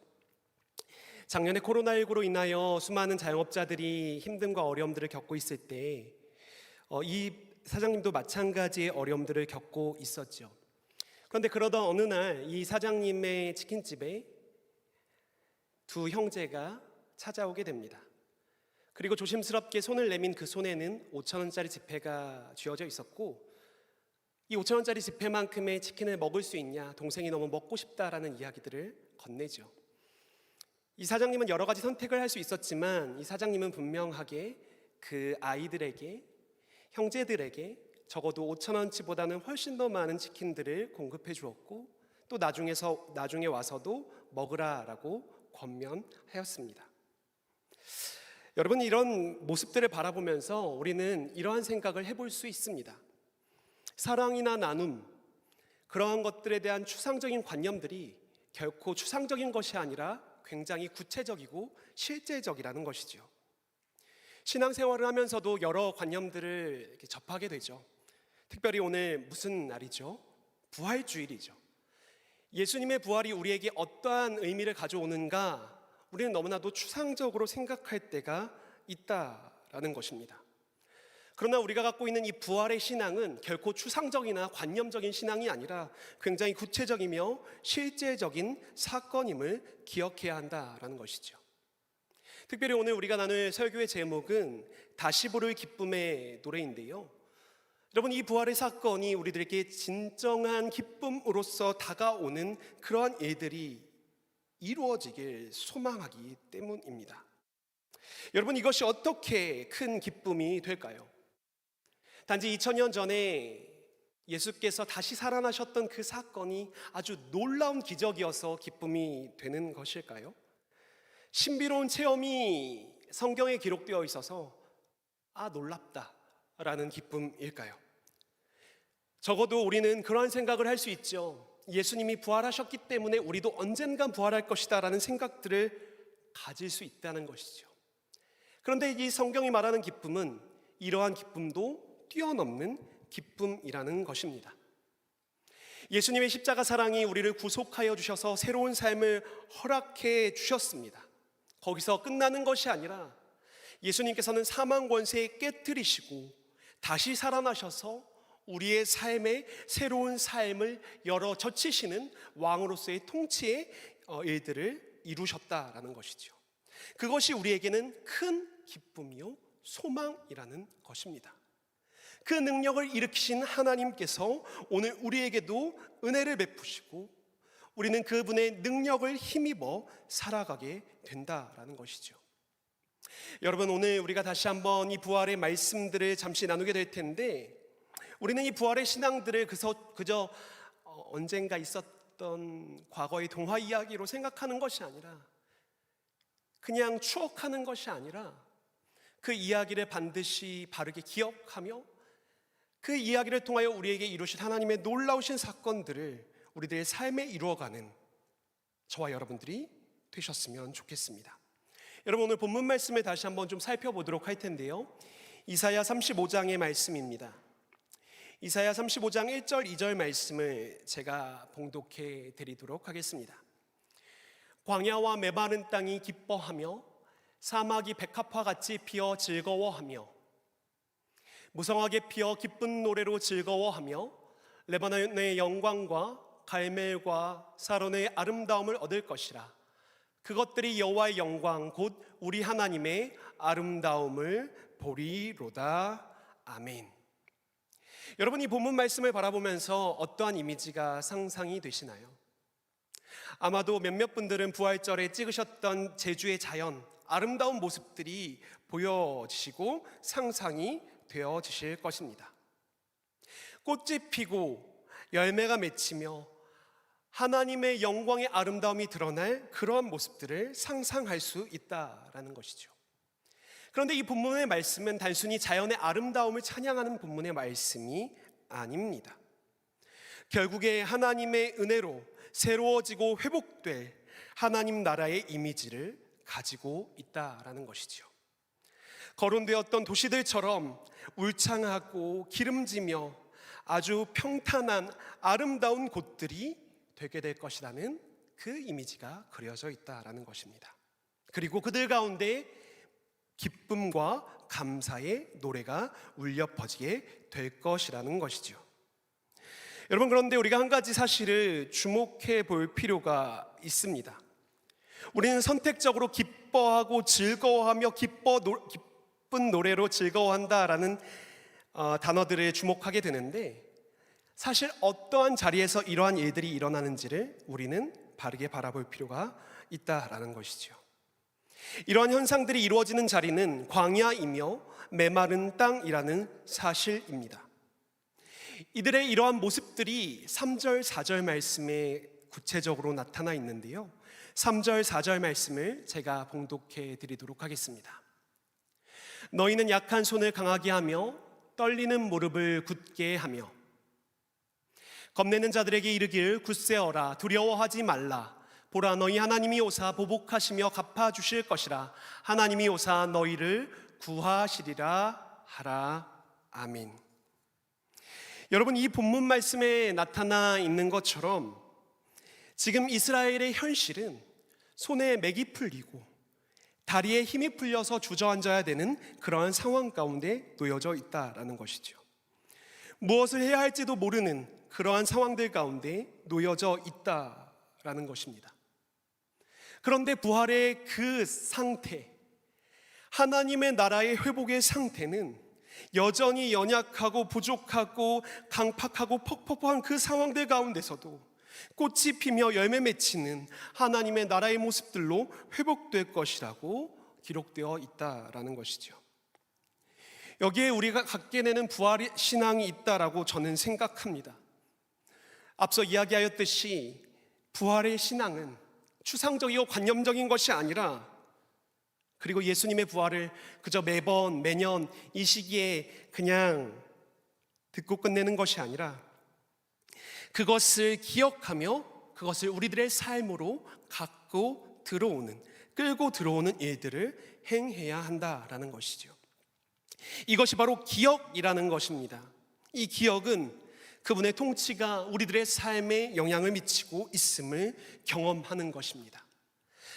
작년에 코로나19로 인하여 수많은 자영업자들이 힘듦과 어려움들을 겪고 있을 때 이 사장님도 마찬가지의 어려움들을 겪고 있었죠. 그런데 그러던 어느 날 이 사장님의 치킨집에 두 형제가 찾아오게 됩니다. 그리고 조심스럽게 손을 내민 그 손에는 5,000원짜리 지폐가 쥐어져 있었고, 이 5,000원짜리 지폐만큼의 치킨을 먹을 수 있냐, 동생이 너무 먹고 싶다라는 이야기들을 건네죠. 이 사장님은 여러 가지 선택을 할 수 있었지만 이 사장님은 분명하게 그 아이들에게, 형제들에게 적어도 5,000원치보다는 훨씬 더 많은 치킨들을 공급해 주었고, 또 나중에 와서도 먹으라라고 권면하였습니다. 여러분, 이런 모습들을 바라보면서 우리는 이러한 생각을 해볼 수 있습니다. 사랑이나 나눔, 그러한 것들에 대한 추상적인 관념들이 결코 추상적인 것이 아니라 굉장히 구체적이고 실제적이라는 것이죠. 신앙생활을 하면서도 여러 관념들을 이렇게 접하게 되죠. 특별히 오늘 무슨 날이죠? 부활주일이죠. 예수님의 부활이 우리에게 어떠한 의미를 가져오는가, 우리는 너무나도 추상적으로 생각할 때가 있다라는 것입니다. 그러나 우리가 갖고 있는 이 부활의 신앙은 결코 추상적이나 관념적인 신앙이 아니라 굉장히 구체적이며 실제적인 사건임을 기억해야 한다라는 것이죠. 특별히 오늘 우리가 나눌 설교의 제목은 다시 부를 기쁨의 노래인데요. 여러분, 이 부활의 사건이 우리들에게 진정한 기쁨으로서 다가오는 그러한 일들이 이루어지길 소망하기 때문입니다. 여러분, 이것이 어떻게 큰 기쁨이 될까요? 단지 2000년 전에 예수께서 다시 살아나셨던 그 사건이 아주 놀라운 기적이어서 기쁨이 되는 것일까요? 신비로운 체험이 성경에 기록되어 있어서 놀랍다라는 기쁨일까요? 적어도 우리는 그러한 생각을 할 수 있죠. 예수님이 부활하셨기 때문에 우리도 언젠간 부활할 것이다 라는 생각들을 가질 수 있다는 것이죠. 그런데 이 성경이 말하는 기쁨은 이러한 기쁨도 뛰어넘는 기쁨이라는 것입니다. 예수님의 십자가 사랑이 우리를 구속하여 주셔서 새로운 삶을 허락해 주셨습니다. 거기서 끝나는 것이 아니라 예수님께서는 사망 권세에 깨뜨리시고 다시 살아나셔서 우리의 삶에 새로운 삶을 열어 젖히시는 왕으로서의 통치의 일들을 이루셨다라는 것이죠. 그것이 우리에게는 큰 기쁨이요 소망이라는 것입니다. 그 능력을 일으키신 하나님께서 오늘 우리에게도 은혜를 베푸시고 우리는 그분의 능력을 힘입어 살아가게 된다라는 것이죠. 여러분, 오늘 우리가 다시 한번 이 부활의 말씀들을 잠시 나누게 될 텐데, 우리는 이 부활의 신앙들을 그저 언젠가 있었던 과거의 동화 이야기로 생각하는 것이 아니라, 그냥 추억하는 것이 아니라 그 이야기를 반드시 바르게 기억하며 그 이야기를 통하여 우리에게 이루신 하나님의 놀라우신 사건들을 우리들의 삶에 이루어가는 저와 여러분들이 되셨으면 좋겠습니다. 여러분, 오늘 본문 말씀을 다시 한번 좀 살펴보도록 할 텐데요. 이사야 35장의 말씀입니다. 이사야 35장 1절 2절 말씀을 제가 봉독해 드리도록 하겠습니다. 광야와 메마른 땅이 기뻐하며 사막이 백합화 같이 피어 즐거워하며 무성하게 피어 기쁜 노래로 즐거워하며 레바논의 영광과 갈멜과 사론의 아름다움을 얻을 것이라. 그것들이 여호와의 영광 곧 우리 하나님의 아름다움을 보리로다. 아멘. 여러분, 이 본문 말씀을 바라보면서 어떠한 이미지가 상상이 되시나요? 아마도 몇몇 분들은 부활절에 찍으셨던 제주의 자연, 아름다운 모습들이 보여지시고 상상이 되어지실 것입니다. 꽃이 피고 열매가 맺히며 하나님의 영광의 아름다움이 드러날 그러한 모습들을 상상할 수 있다라는 것이죠. 그런데 이 본문의 말씀은 단순히 자연의 아름다움을 찬양하는 본문의 말씀이 아닙니다. 결국에 하나님의 은혜로 새로워지고 회복될 하나님 나라의 이미지를 가지고 있다라는 것이죠. 거론되었던 도시들처럼 울창하고 기름지며 아주 평탄한 아름다운 곳들이 되게 될 것이라는 그 이미지가 그려져 있다라는 것입니다. 그리고 그들 가운데 기쁨과 감사의 노래가 울려 퍼지게 될 것이라는 것이죠. 여러분, 그런데 우리가 한 가지 사실을 주목해 볼 필요가 있습니다. 우리는 선택적으로 기뻐하고 즐거워하며 기쁜 노래로 즐거워한다라는 단어들을 주목하게 되는데, 사실 어떠한 자리에서 이러한 일들이 일어나는지를 우리는 바르게 바라볼 필요가 있다라는 것이죠. 이러한 현상들이 이루어지는 자리는 광야이며 메마른 땅이라는 사실입니다. 이들의 이러한 모습들이 3절, 4절 말씀에 구체적으로 나타나 있는데요. 3절, 4절 말씀을 제가 봉독해 드리도록 하겠습니다. 너희는 약한 손을 강하게 하며 떨리는 무릎을 굳게 하며 겁내는 자들에게 이르길 굳세어라 두려워하지 말라. 보라, 너희 하나님이 오사 보복하시며 갚아주실 것이라. 하나님이 오사 너희를 구하시리라 하라. 아멘. 여러분, 이 본문 말씀에 나타나 있는 것처럼 지금 이스라엘의 현실은 손에 맥이 풀리고 다리에 힘이 풀려서 주저앉아야 되는 그러한 상황 가운데 놓여져 있다라는 것이죠. 무엇을 해야 할지도 모르는 그러한 상황들 가운데 놓여져 있다라는 것입니다. 그런데 부활의 그 상태, 하나님의 나라의 회복의 상태는 여전히 연약하고 부족하고 강팍하고 퍽퍽한 그 상황들 가운데서도 꽃이 피며 열매 맺히는 하나님의 나라의 모습들로 회복될 것이라고 기록되어 있다라는 것이죠. 여기에 우리가 갖게 되는 부활의 신앙이 있다라고 저는 생각합니다. 앞서 이야기하였듯이 부활의 신앙은 추상적이고 관념적인 것이 아니라, 그리고 예수님의 부활을 그저 매번 매년 이 시기에 그냥 듣고 끝내는 것이 아니라 그것을 기억하며 그것을 우리들의 삶으로 갖고 들어오는, 끌고 들어오는 일들을 행해야 한다라는 것이죠. 이것이 바로 기억이라는 것입니다. 이 기억은 그분의 통치가 우리들의 삶에 영향을 미치고 있음을 경험하는 것입니다.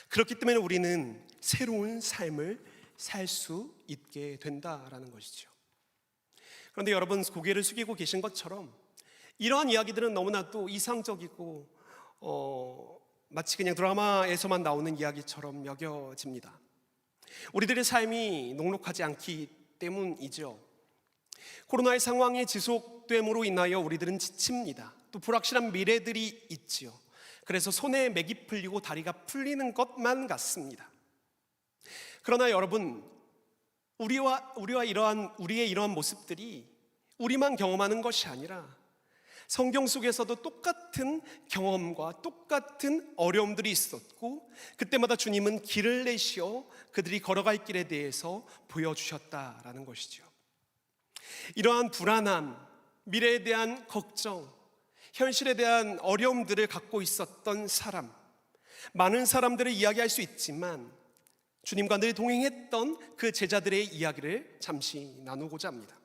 그렇기 때문에 우리는 새로운 삶을 살 수 있게 된다라는 것이죠. 그런데 여러분, 고개를 숙이고 계신 것처럼 이러한 이야기들은 너무나도 이상적이고 마치 그냥 드라마에서만 나오는 이야기처럼 여겨집니다. 우리들의 삶이 녹록하지 않기 때문이죠. 코로나의 상황이 지속됨으로 인하여 우리들은 지칩니다. 또 불확실한 미래들이 있지요. 그래서 손에 맥이 풀리고 다리가 풀리는 것만 같습니다. 그러나 여러분, 우리의 이러한 모습들이 우리만 경험하는 것이 아니라 성경 속에서도 똑같은 경험과 똑같은 어려움들이 있었고, 그때마다 주님은 길을 내시어 그들이 걸어갈 길에 대해서 보여주셨다라는 것이죠. 이러한 불안함, 미래에 대한 걱정, 현실에 대한 어려움들을 갖고 있었던 사람, 많은 사람들을 이야기할 수 있지만 주님과 늘 동행했던 그 제자들의 이야기를 잠시 나누고자 합니다.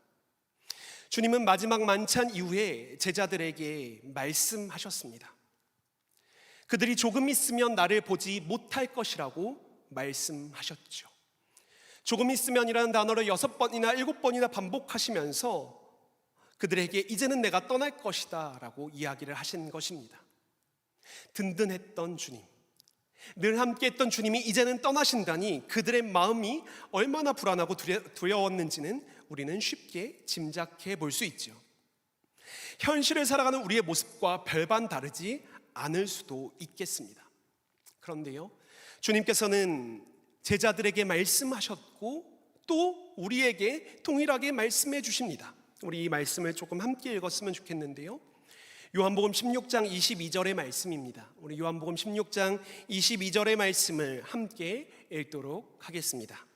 주님은 마지막 만찬 이후에 제자들에게 말씀하셨습니다. 그들이 조금 있으면 나를 보지 못할 것이라고 말씀하셨죠. 조금 있으면이라는 단어를 6번이나 7번이나 반복하시면서 그들에게 이제는 내가 떠날 것이다 라고 이야기를 하신 것입니다. 든든했던 주님, 늘 함께했던 주님이 이제는 떠나신다니 그들의 마음이 얼마나 불안하고 두려웠는지는 우리는 쉽게 짐작해 볼 수 있죠. 현실을 살아가는 우리의 모습과 별반 다르지 않을 수도 있겠습니다. 그런데요, 주님께서는 제자들에게 말씀하셨고 또 우리에게 동일하게 말씀해 주십니다. 우리 이 말씀을 조금 함께 읽었으면 좋겠는데요, 요한복음 16장 22절의 말씀입니다. 우리 요한복음 16장 22절의 말씀을 함께 읽도록 하겠습니다.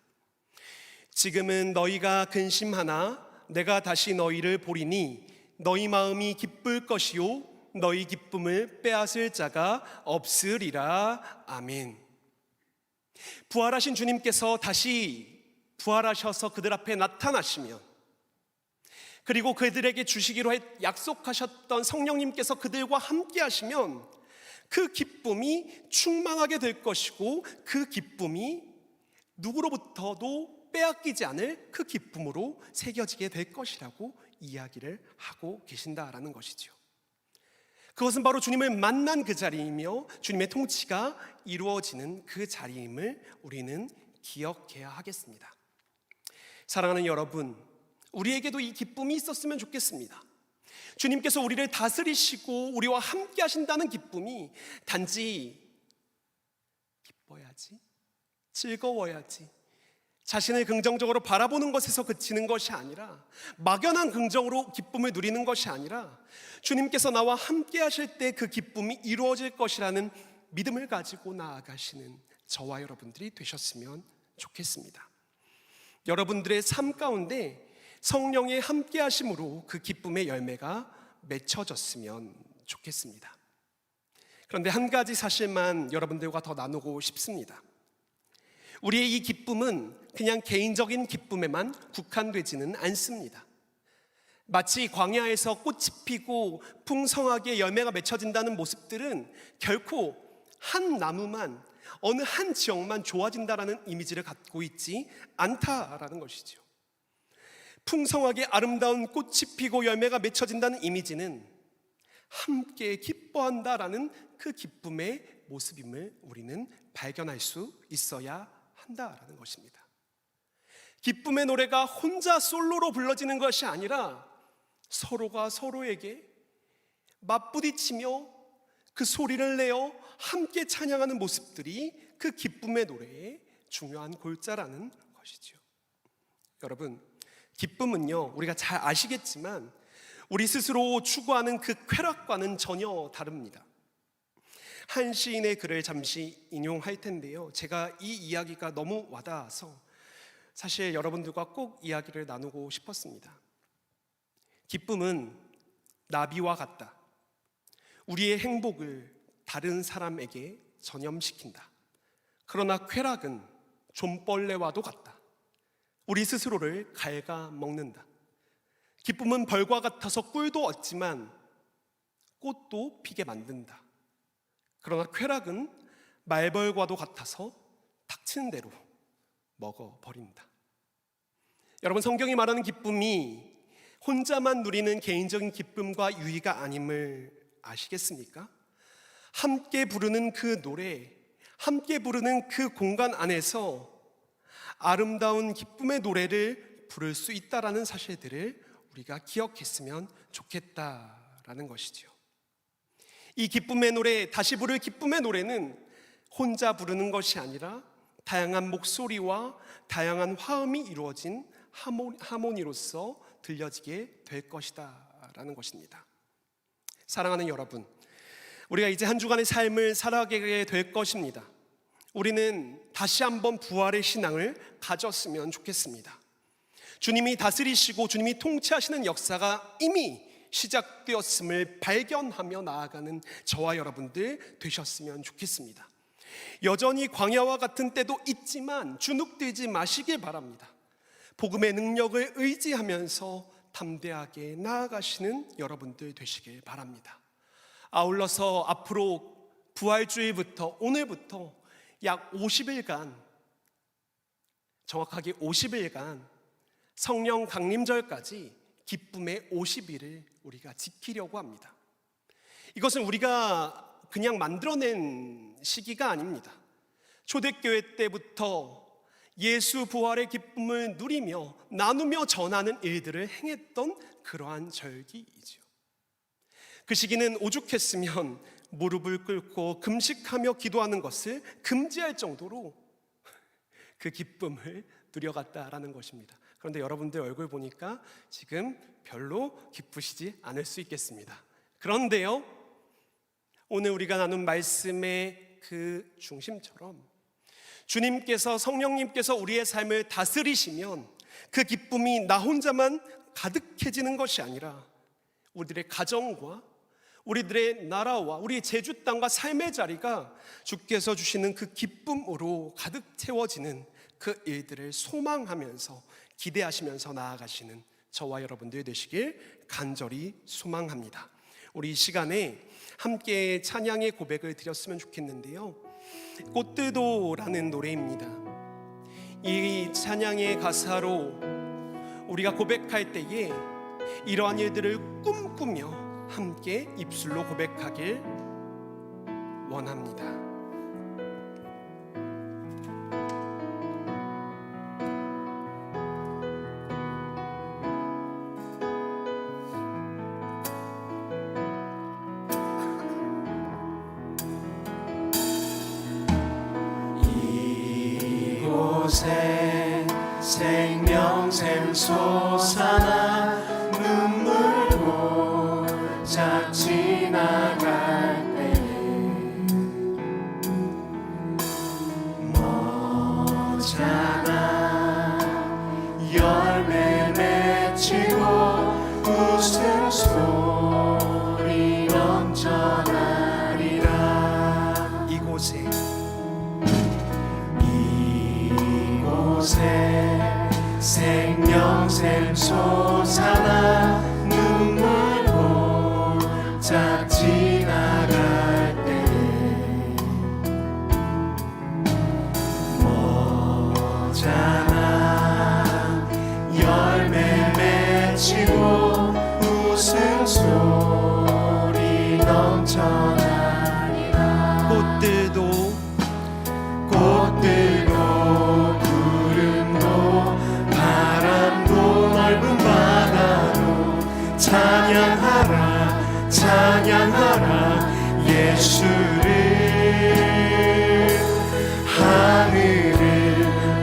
지금은 너희가 근심하나 내가 다시 너희를 보리니 너희 마음이 기쁠 것이요 너희 기쁨을 빼앗을 자가 없으리라. 아멘. 부활하신 주님께서 다시 부활하셔서 그들 앞에 나타나시면, 그리고 그들에게 주시기로 약속하셨던 성령님께서 그들과 함께 하시면 그 기쁨이 충만하게 될 것이고 그 기쁨이 누구로부터도 빼앗기지 않을 그 기쁨으로 새겨지게 될 것이라고 이야기를 하고 계신다라는 것이죠. 그것은 바로 주님을 만난 그 자리이며 주님의 통치가 이루어지는 그 자리임을 우리는 기억해야 하겠습니다. 사랑하는 여러분, 우리에게도 이 기쁨이 있었으면 좋겠습니다. 주님께서 우리를 다스리시고 우리와 함께 하신다는 기쁨이 단지 기뻐야지, 즐거워야지, 자신을 긍정적으로 바라보는 것에서 그치는 것이 아니라, 막연한 긍정으로 기쁨을 누리는 것이 아니라 주님께서 나와 함께 하실 때 그 기쁨이 이루어질 것이라는 믿음을 가지고 나아가시는 저와 여러분들이 되셨으면 좋겠습니다. 여러분들의 삶 가운데 성령의 함께 하심으로 그 기쁨의 열매가 맺혀졌으면 좋겠습니다. 그런데 한 가지 사실만 여러분들과 더 나누고 싶습니다. 우리의 이 기쁨은 그냥 개인적인 기쁨에만 국한되지는 않습니다. 마치 광야에서 꽃이 피고 풍성하게 열매가 맺혀진다는 모습들은 결코 한 나무만, 어느 한 지역만 좋아진다라는 이미지를 갖고 있지 않다라는 것이죠. 풍성하게 아름다운 꽃이 피고 열매가 맺혀진다는 이미지는 함께 기뻐한다라는 그 기쁨의 모습임을 우리는 발견할 수 있어야 한다라는 것입니다. 기쁨의 노래가 혼자 솔로로 불러지는 것이 아니라 서로가 서로에게 맞부딪히며 그 소리를 내어 함께 찬양하는 모습들이 그 기쁨의 노래의 중요한 골자라는 것이죠. 여러분, 기쁨은요, 우리가 잘 아시겠지만 우리 스스로 추구하는 그 쾌락과는 전혀 다릅니다. 한 시인의 글을 잠시 인용할 텐데요, 제가 이 이야기가 너무 와닿아서 사실 여러분들과 꼭 이야기를 나누고 싶었습니다. 기쁨은 나비와 같다. 우리의 행복을 다른 사람에게 전염시킨다. 그러나 쾌락은 좀벌레와도 같다. 우리 스스로를 갉아먹는다. 기쁨은 벌과 같아서 꿀도 얻지만 꽃도 피게 만든다. 그러나 쾌락은 말벌과도 같아서 닥치는 대로 먹어버린다. 여러분, 성경이 말하는 기쁨이 혼자만 누리는 개인적인 기쁨과 유의가 아님을 아시겠습니까? 함께 부르는 그 노래, 함께 부르는 그 공간 안에서 아름다운 기쁨의 노래를 부를 수 있다라는 사실들을 우리가 기억했으면 좋겠다라는 것이죠. 이 기쁨의 노래, 다시 부를 기쁨의 노래는 혼자 부르는 것이 아니라 다양한 목소리와 다양한 화음이 이루어진 하모니로서 들려지게 될 것이다 라는 것입니다. 사랑하는 여러분, 우리가 이제 한 주간의 삶을 살아가게 될 것입니다. 우리는 다시 한번 부활의 신앙을 가졌으면 좋겠습니다. 주님이 다스리시고 주님이 통치하시는 역사가 이미 시작되었음을 발견하며 나아가는 저와 여러분들 되셨으면 좋겠습니다. 여전히 광야와 같은 때도 있지만 주눅들지 마시길 바랍니다. 복음의 능력을 의지하면서 담대하게 나아가시는 여러분들 되시길 바랍니다. 아울러서 앞으로 부활주일부터 오늘부터 약 50일간, 정확하게 50일간 성령 강림절까지 기쁨의 50일을 우리가 지키려고 합니다. 이것은 우리가 그냥 만들어낸 시기가 아닙니다. 초대교회 때부터 예수 부활의 기쁨을 누리며 나누며 전하는 일들을 행했던 그러한 절기이죠. 그 시기는 오죽했으면 무릎을 꿇고 금식하며 기도하는 것을 금지할 정도로 그 기쁨을 누려갔다라는 것입니다. 그런데 여러분들 얼굴 보니까 지금 별로 기쁘시지 않을 수 있겠습니다. 그런데요, 오늘 우리가 나눈 말씀의 그 중심처럼 주님께서, 성령님께서 우리의 삶을 다스리시면 그 기쁨이 나 혼자만 가득해지는 것이 아니라 우리들의 가정과 우리들의 나라와 우리의 제주 땅과 삶의 자리가 주께서 주시는 그 기쁨으로 가득 채워지는 그 일들을 소망하면서 기대하시면서 나아가시는 저와 여러분들 되시길 간절히 소망합니다. 우리 이 시간에 함께 찬양의 고백을 드렸으면 좋겠는데요, 꽃들도라는 노래입니다. 이 찬양의 가사로 우리가 고백할 때에 이러한 일들을 꿈꾸며 함께 입술로 고백하길 원합니다. 이곳에 생명샘 솟아나 눈물 골짝 지나갈 때 머잖아 열매 맺히고 웃음소리 넘쳐나리라. 이곳에 생명샘 솟아나 눈물 골짝 지나갈 때 머잖아 열매 맺히고 웃음소리 넘쳐나리라. 꽃들도 넓은 바다로 찬양하라 찬양하라 예수를. 하늘을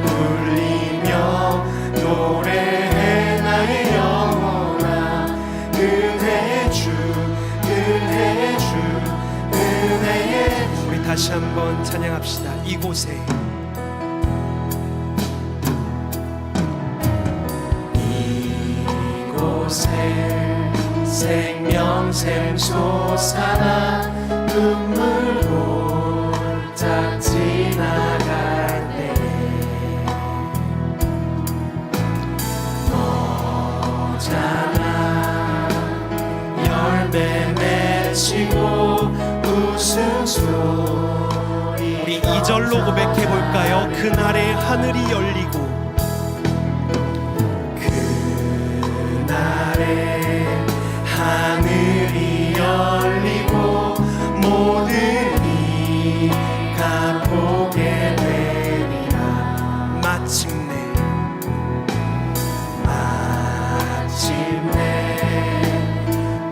울리며 노래해 나의 영혼아 은혜의 주 은혜의 주 은혜의 주. 우리 다시 한번 찬양합시다. 이곳에 생명샘 솟아나 눈물 골짝 지나갈 때 머잖아 열매 맺히고 웃음소리. 우리 2절로 고백해 볼까요? 그날의 하늘이 열리고 하늘이 열리고 모든 이가 보게 되리라. 마침내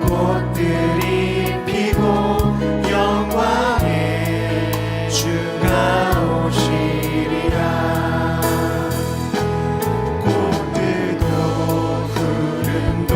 꽃들이 피고 영광의 주가 오시리라. 꽃들도 구름도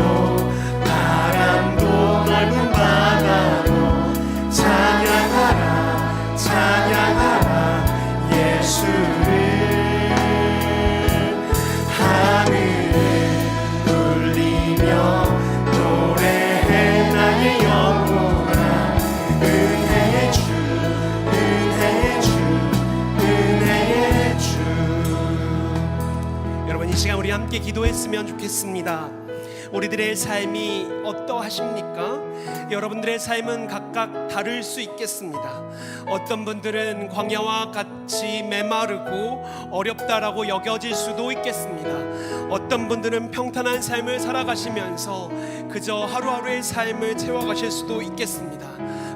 함께 기도했으면 좋겠습니다. 우리들의 삶이 어떠하십니까? 여러분들의 삶은 각각 다를 수 있겠습니다. 어떤 분들은 광야와 같이 메마르고 어렵다라고 여겨질 수도 있겠습니다. 어떤 분들은 평탄한 삶을 살아가시면서 그저 하루하루의 삶을 채워가실 수도 있겠습니다.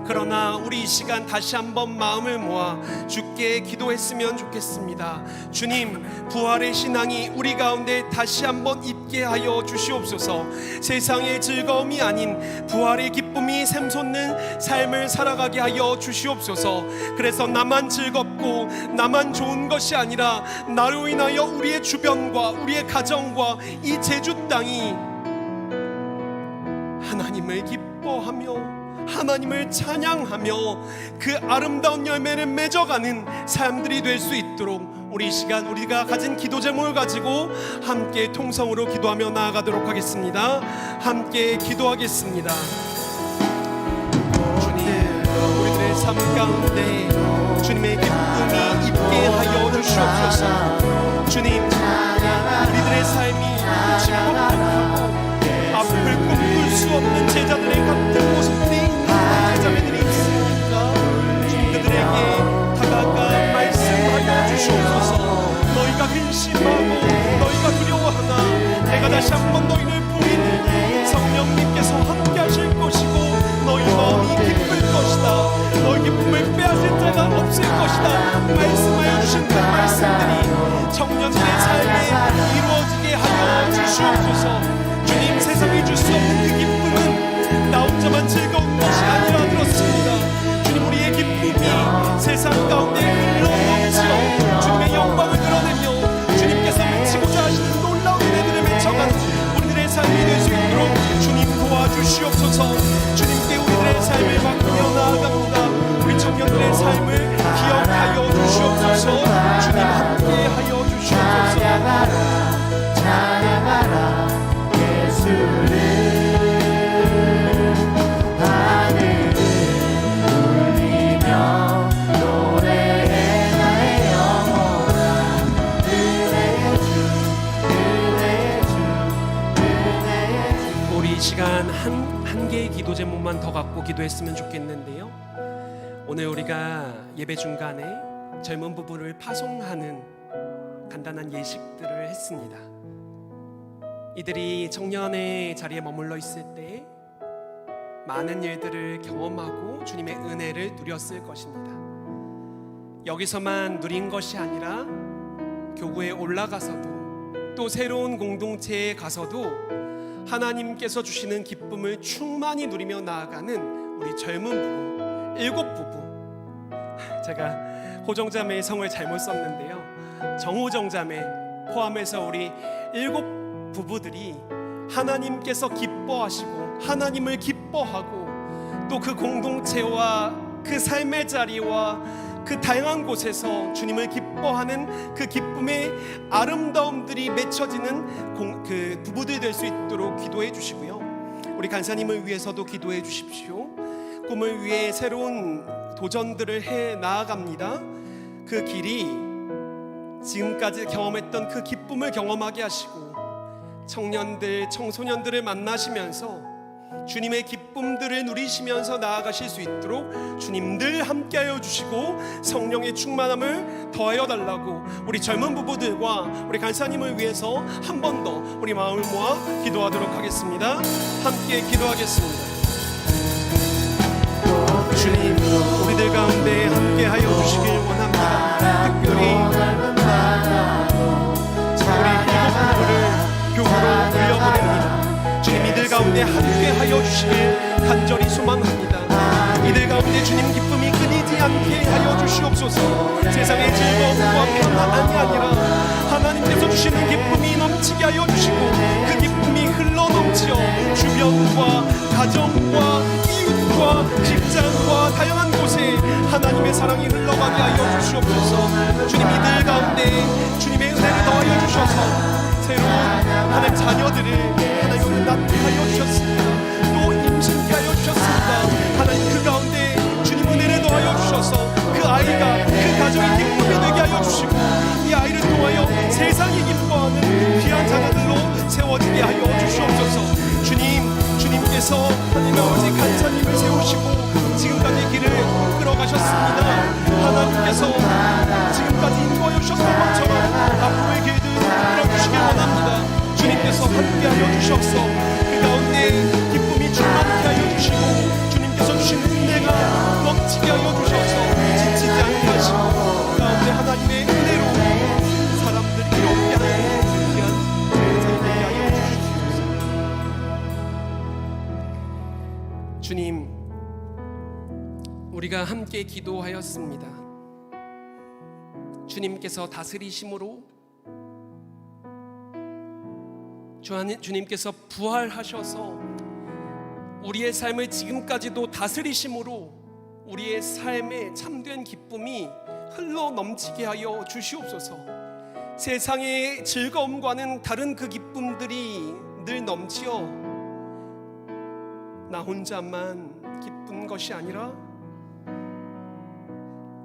그러나 우리 이 시간 다시 한번 마음을 모아 주께 기도했으면 좋겠습니다. 주님, 부활의 신앙이 우리 가운데 다시 한번 있게 하여 주시옵소서. 세상의 즐거움이 아닌 부활의 기쁨이 샘솟는 삶을 살아가게 하여 주시옵소서. 그래서 나만 즐겁고 나만 좋은 것이 아니라 나로 인하여 우리의 주변과 우리의 가정과 이 제주 땅이 하나님을 기뻐하며 하나님을 찬양하며 그 아름다운 열매를 맺어가는 사람들이 될 수 있도록 우리 이 시간 우리가 가진 기도 제목을 가지고 함께 통성으로 기도하며 나아가도록 하겠습니다. 함께 기도하겠습니다. 주님, 우리들의 삶 가운데 주님의 기쁨이 있게 하여 주시옵소서. 주님, 우리들의 삶이 칙칙하고 앞을 꿈꿀 수 없는 제자들의 같은 모습들이 있는 제자매들이 있으니까 주님 그들에게 다가가 말씀하여 주시옵소서. 너희가 근심하고 너희가 두려워하나 내가 다시 한번 너희를 부르니 성령님께서 함께 하실 것이고 너희 마음이 기쁠 것이다. 너희 기쁨을 빼앗을 자가 없을 것이다. 말씀하여 주신 그 말씀들이 청년들의 삶에 이루어지게 하여 주시옵소서. 주님, 세상이 줄 수 없는 그 기쁨은 나 혼자만 즐거운 것이 아니라 들었습니다. 주님, 우리의 기쁨이 세상 가운데 흘러넘치어 주님의 영광을 드러내며 주님께서 미치고자 하시는 놀라운 은혜들을 맺혀가는 우리들의 삶이 될 수 있도록 주님 도와주시옵소서. 주님께 우리들의 삶을 맡기며 나아갑니다. 우리 청년들의 삶을 기억하여 주시옵소서. 주님 함께 하여 주시옵소서. 우리 이 시간 한 개의 기도 제목만 더 갖고 기도했으면 좋겠는데요. 오늘 우리가 예배 중간에 젊은 부부를 파송하는 간단한 예식들을 했습니다. 이들이 청년의 자리에 머물러 있을 때 많은 일들을 경험하고 주님의 은혜를 누렸을 것입니다. 여기서만 누린 것이 아니라 교구에 올라가서도 또 새로운 공동체에 가서도 하나님께서 주시는 기쁨을 충만히 누리며 나아가는 우리 젊은 부부 7부부. 제가 호정자매의 성을 잘못 썼는데요, 정호정자매 포함해서 우리 7부부들이 하나님께서 기뻐하시고 하나님을 기뻐하고 또 그 공동체와 그 삶의 자리와 그 다양한 곳에서 주님을 기뻐하는 그 기쁨의 아름다움들이 맺혀지는 그 부부들 될 수 있도록 기도해 주시고요. 우리 간사님을 위해서도 기도해 주십시오. 꿈을 위해 새로운 도전들을 해 나아갑니다. 그 길이 지금까지 경험했던 그 기쁨을 경험하게 하시고 청년들, 청소년들을 만나시면서 주님의 기쁨들을 누리시면서 나아가실 수 있도록 주님 늘 함께하여 주시고 성령의 충만함을 더하여 달라고 우리 젊은 부부들과 우리 간사님을 위해서 한 번 더 우리 마음을 모아 기도하도록 하겠습니다. 함께 기도하겠습니다. 주님, 우리들 가운데 함께하여 주시길 원합니다. 특별히 우리 교구로 돌려보냅니다. 주님, 이들 가운데 함께하여 주시길 간절히 소망합니다. 이들 가운데 주님 기쁨이 끊이지 않게 하여 주시옵소서. 세상의 즐거움과 평안이 아니라 하나님께서 주시는 기쁨이 넘치게 하여 주시고 그 기쁨이 흘러넘치어 주변과 가정과 이웃과 직장과 다양한 곳에 하나님의 사랑이 흘러가게 하여 주시옵소서. 주님, 이들 가운데 주님의 은혜를 더하여 주셔서 새로운 하나님 자녀들을 하나님 낳게 하여 주셨습니다. 또 임신케 하여 주셨습니다. 하나님 그 가운데 주님 은혜를 더하여 주셔서 그 아이가 그 가정의 기쁨이 되게 하여 주시고 이 아이를 통하여 세상이 기뻐하는 귀한 자녀들 우리가 함께 기도하였습니다. 주님께서 다스리심으로, 주님께서 부활하셔서 우리의 삶을 지금까지도 다스리심으로 우리의 삶에 참된 기쁨이 흘러 넘치게 하여 주시옵소서. 세상의 즐거움과는 다른 그 기쁨들이 늘 넘치어 나 혼자만 기쁜 것이 아니라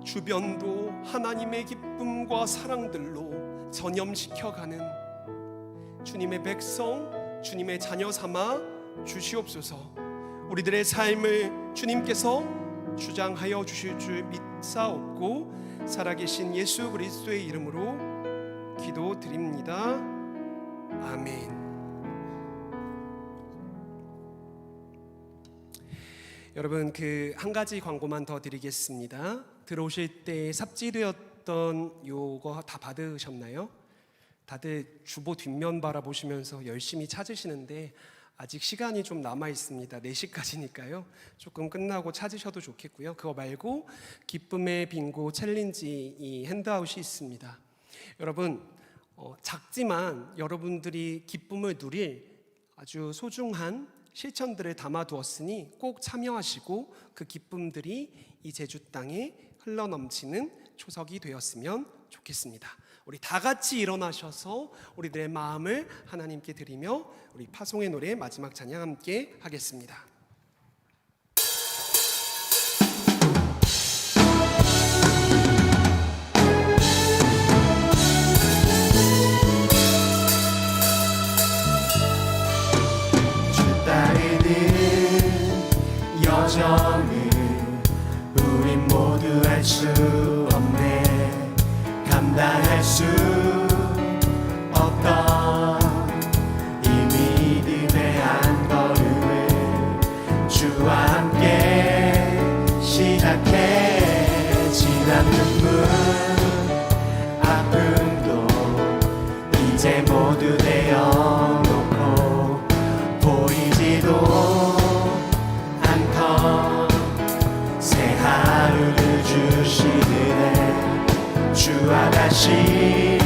주변도 하나님의 기쁨과 사랑들로 전염시켜가는 주님의 백성, 주님의 자녀 삼아 주시옵소서. 우리들의 삶을 주님께서 주장하여 주실 줄 믿사옵고 살아계신 예수 그리스도의 이름으로 기도드립니다. 아멘. 여러분, 그 한 가지 광고만 더 드리겠습니다. 들어오실 때 삽질되었던 요거 다 받으셨나요? 다들 주보 뒷면 바라보시면서 열심히 찾으시는데 아직 시간이 좀 남아 있습니다. 4시까지니까요. 조금 끝나고 찾으셔도 좋겠고요. 그거 말고 기쁨의 빙고 챌린지 이 핸드아웃이 있습니다. 여러분, 작지만 여러분들이 기쁨을 누릴 아주 소중한 실천들을 담아두었으니 꼭 참여하시고 그 기쁨들이 이 제주 땅에 흘러넘치는 초석이 되었으면 좋겠습니다. 우리 다 같이 일어나셔서 우리들의 마음을 하나님께 드리며 우리 파송의 노래 마지막 찬양 함께 하겠습니다. 주 따르는 여정을 우린 모두 알 수 없네. 감당할 수 없던 이 믿음의 한 걸음을 주와 함께 시작해. 지난 눈물 아픔도 이제 모두 내어놓고 보이지도 않던 새 하루를 주시는 주와 다시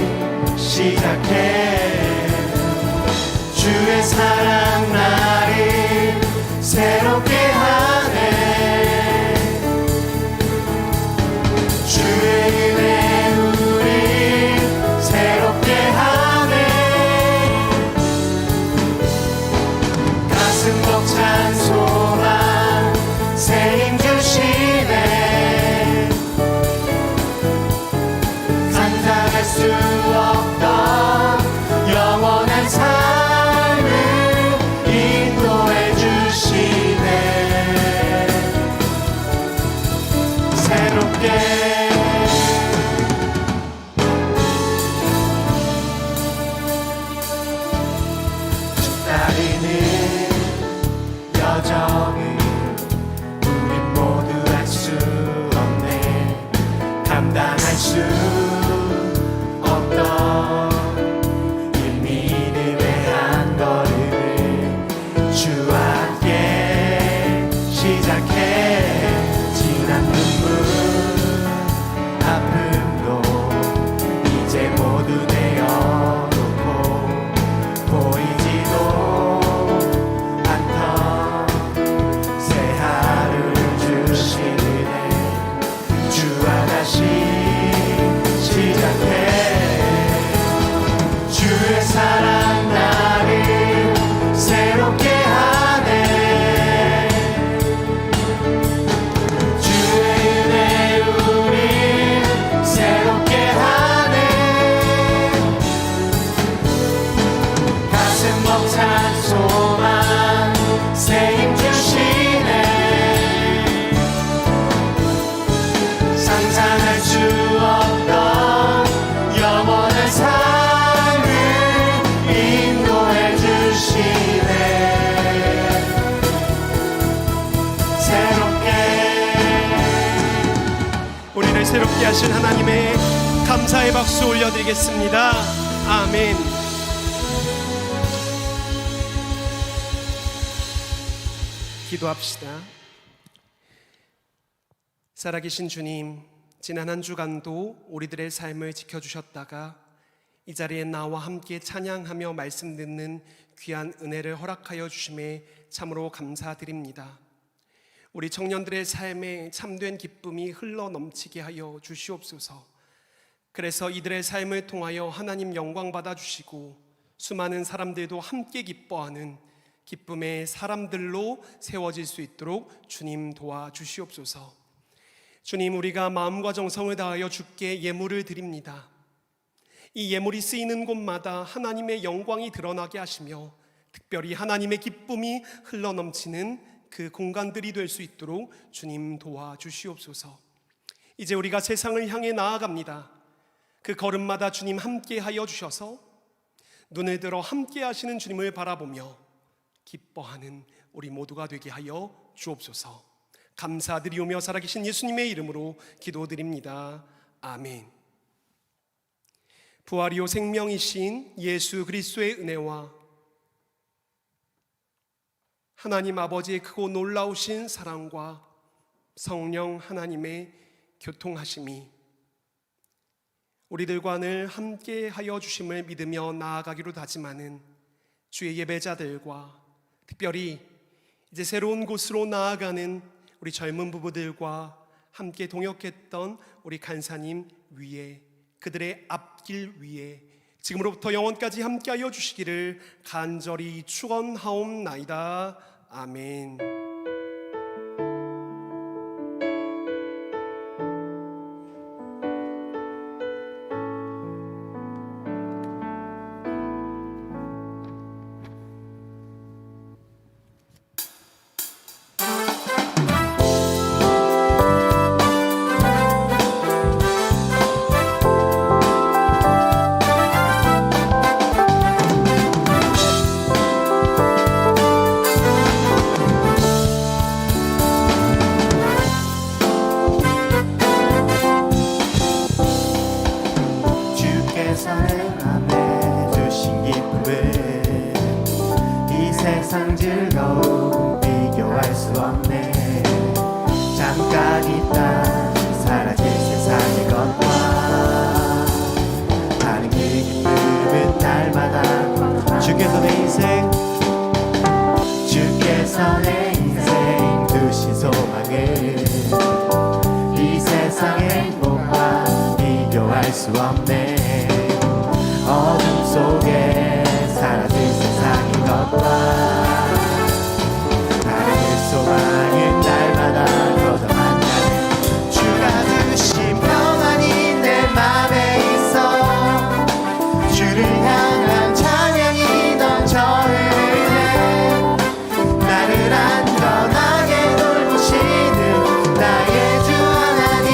시작해. 주의 사랑 나를 새롭게 하네. 주의 은혜 우리 새롭게 하네. 가슴 벅찬 소망 새 힘 주시네. 상상할 수 없던 영원한 삶을 인도해 주시네. 새롭게 주 따르는 여정을 우린 모두 알 수 없네. 감당할 수 없던 이 믿음의 한 걸음을 주와 함께 시작해. 지난 눈물 아픔도 이제 모두 내어놓고 보이지도 않던 새 하루를 주시네. 주와 다시 시작해. 주의 사랑 나를 새롭게 하네. 주의 은혜 우리 새롭게 하네. 가슴 벅찬 소망 새 힘 주시네. 상상할 수 없던 영원한 삶을 인도해 주시네. 새롭게 우리를 새롭게 하신 하나님의 감사의 박수 올려드리겠습니다. 아멘. 기도합시다. 살아계신 주님, 지난 한 주간도 우리들의 삶을 지켜주셨다가 이 자리에 나와 함께 찬양하며 말씀 듣는 귀한 은혜를 허락하여 주심에 참으로 감사드립니다. 우리 청년들의 삶에 참된 기쁨이 흘러 넘치게 하여 주시옵소서. 그래서 이들의 삶을 통하여 하나님 영광 받아 주시고 수많은 사람들도 함께 기뻐하는 기쁨의 사람들로 세워질 수 있도록 주님 도와주시옵소서. 주님, 우리가 마음과 정성을 다하여 주께 예물을 드립니다. 이 예물이 쓰이는 곳마다 하나님의 영광이 드러나게 하시며 특별히 하나님의 기쁨이 흘러넘치는 그 공간들이 될 수 있도록 주님 도와주시옵소서. 이제 우리가 세상을 향해 나아갑니다. 그 걸음마다 주님 함께 하여 주셔서 눈을 들어 함께 하시는 주님을 바라보며 기뻐하는 우리 모두가 되게 하여 주옵소서. 감사드리오며 살아계신 예수님의 이름으로 기도드립니다. 아멘. 부활이요 생명이신 예수 그리스도의 은혜와 하나님 아버지의 크고 놀라우신 사랑과 성령 하나님의 교통하심이 우리들과 늘 함께 하여 주심을 믿으며 나아가기로 다짐하는 주의 예배자들과 특별히 이제 새로운 곳으로 나아가는 우리 젊은 부부들과 함께 동역했던 우리 간사님 위에, 그들의 앞길 위에 지금으로부터 영원까지 함께하여 주시기를 간절히 축원하옵나이다. 아멘. 세상 즐거움 비교할 수 없네. 잠깐 있다 사라질 세상의 것과 다른 그 기쁨은 날마다 주께서 내 인생 두신 소망을 이 세상의 행복과 비교할 수 없네. 어둠 속에 사라질 세상의 것과 다른 소망은 날마다 더 만나는 주가 주신 평안이 내 맘에 있어. 주를 향한 찬양이 넘쳐 흐르네. 나를 안전하게 돌보시는 나의 주 하나님,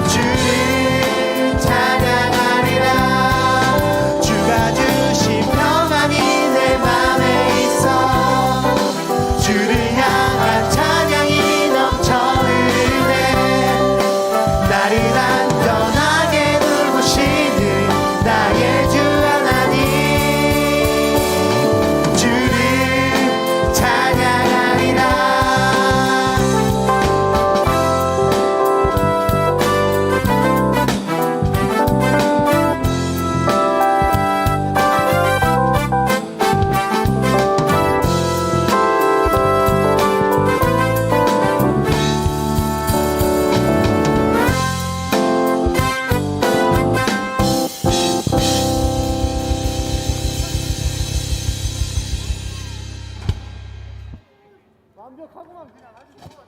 주를 찬양하리라. 주가 주신 평안이 내 맘에 있어. 주를 향한 찬양이 넘쳐 흐르네. 나를 안전하게 돌보시는 나의 주 하나님, 주를 찬양하리라. 완벽하구만 그냥 아주 좋아.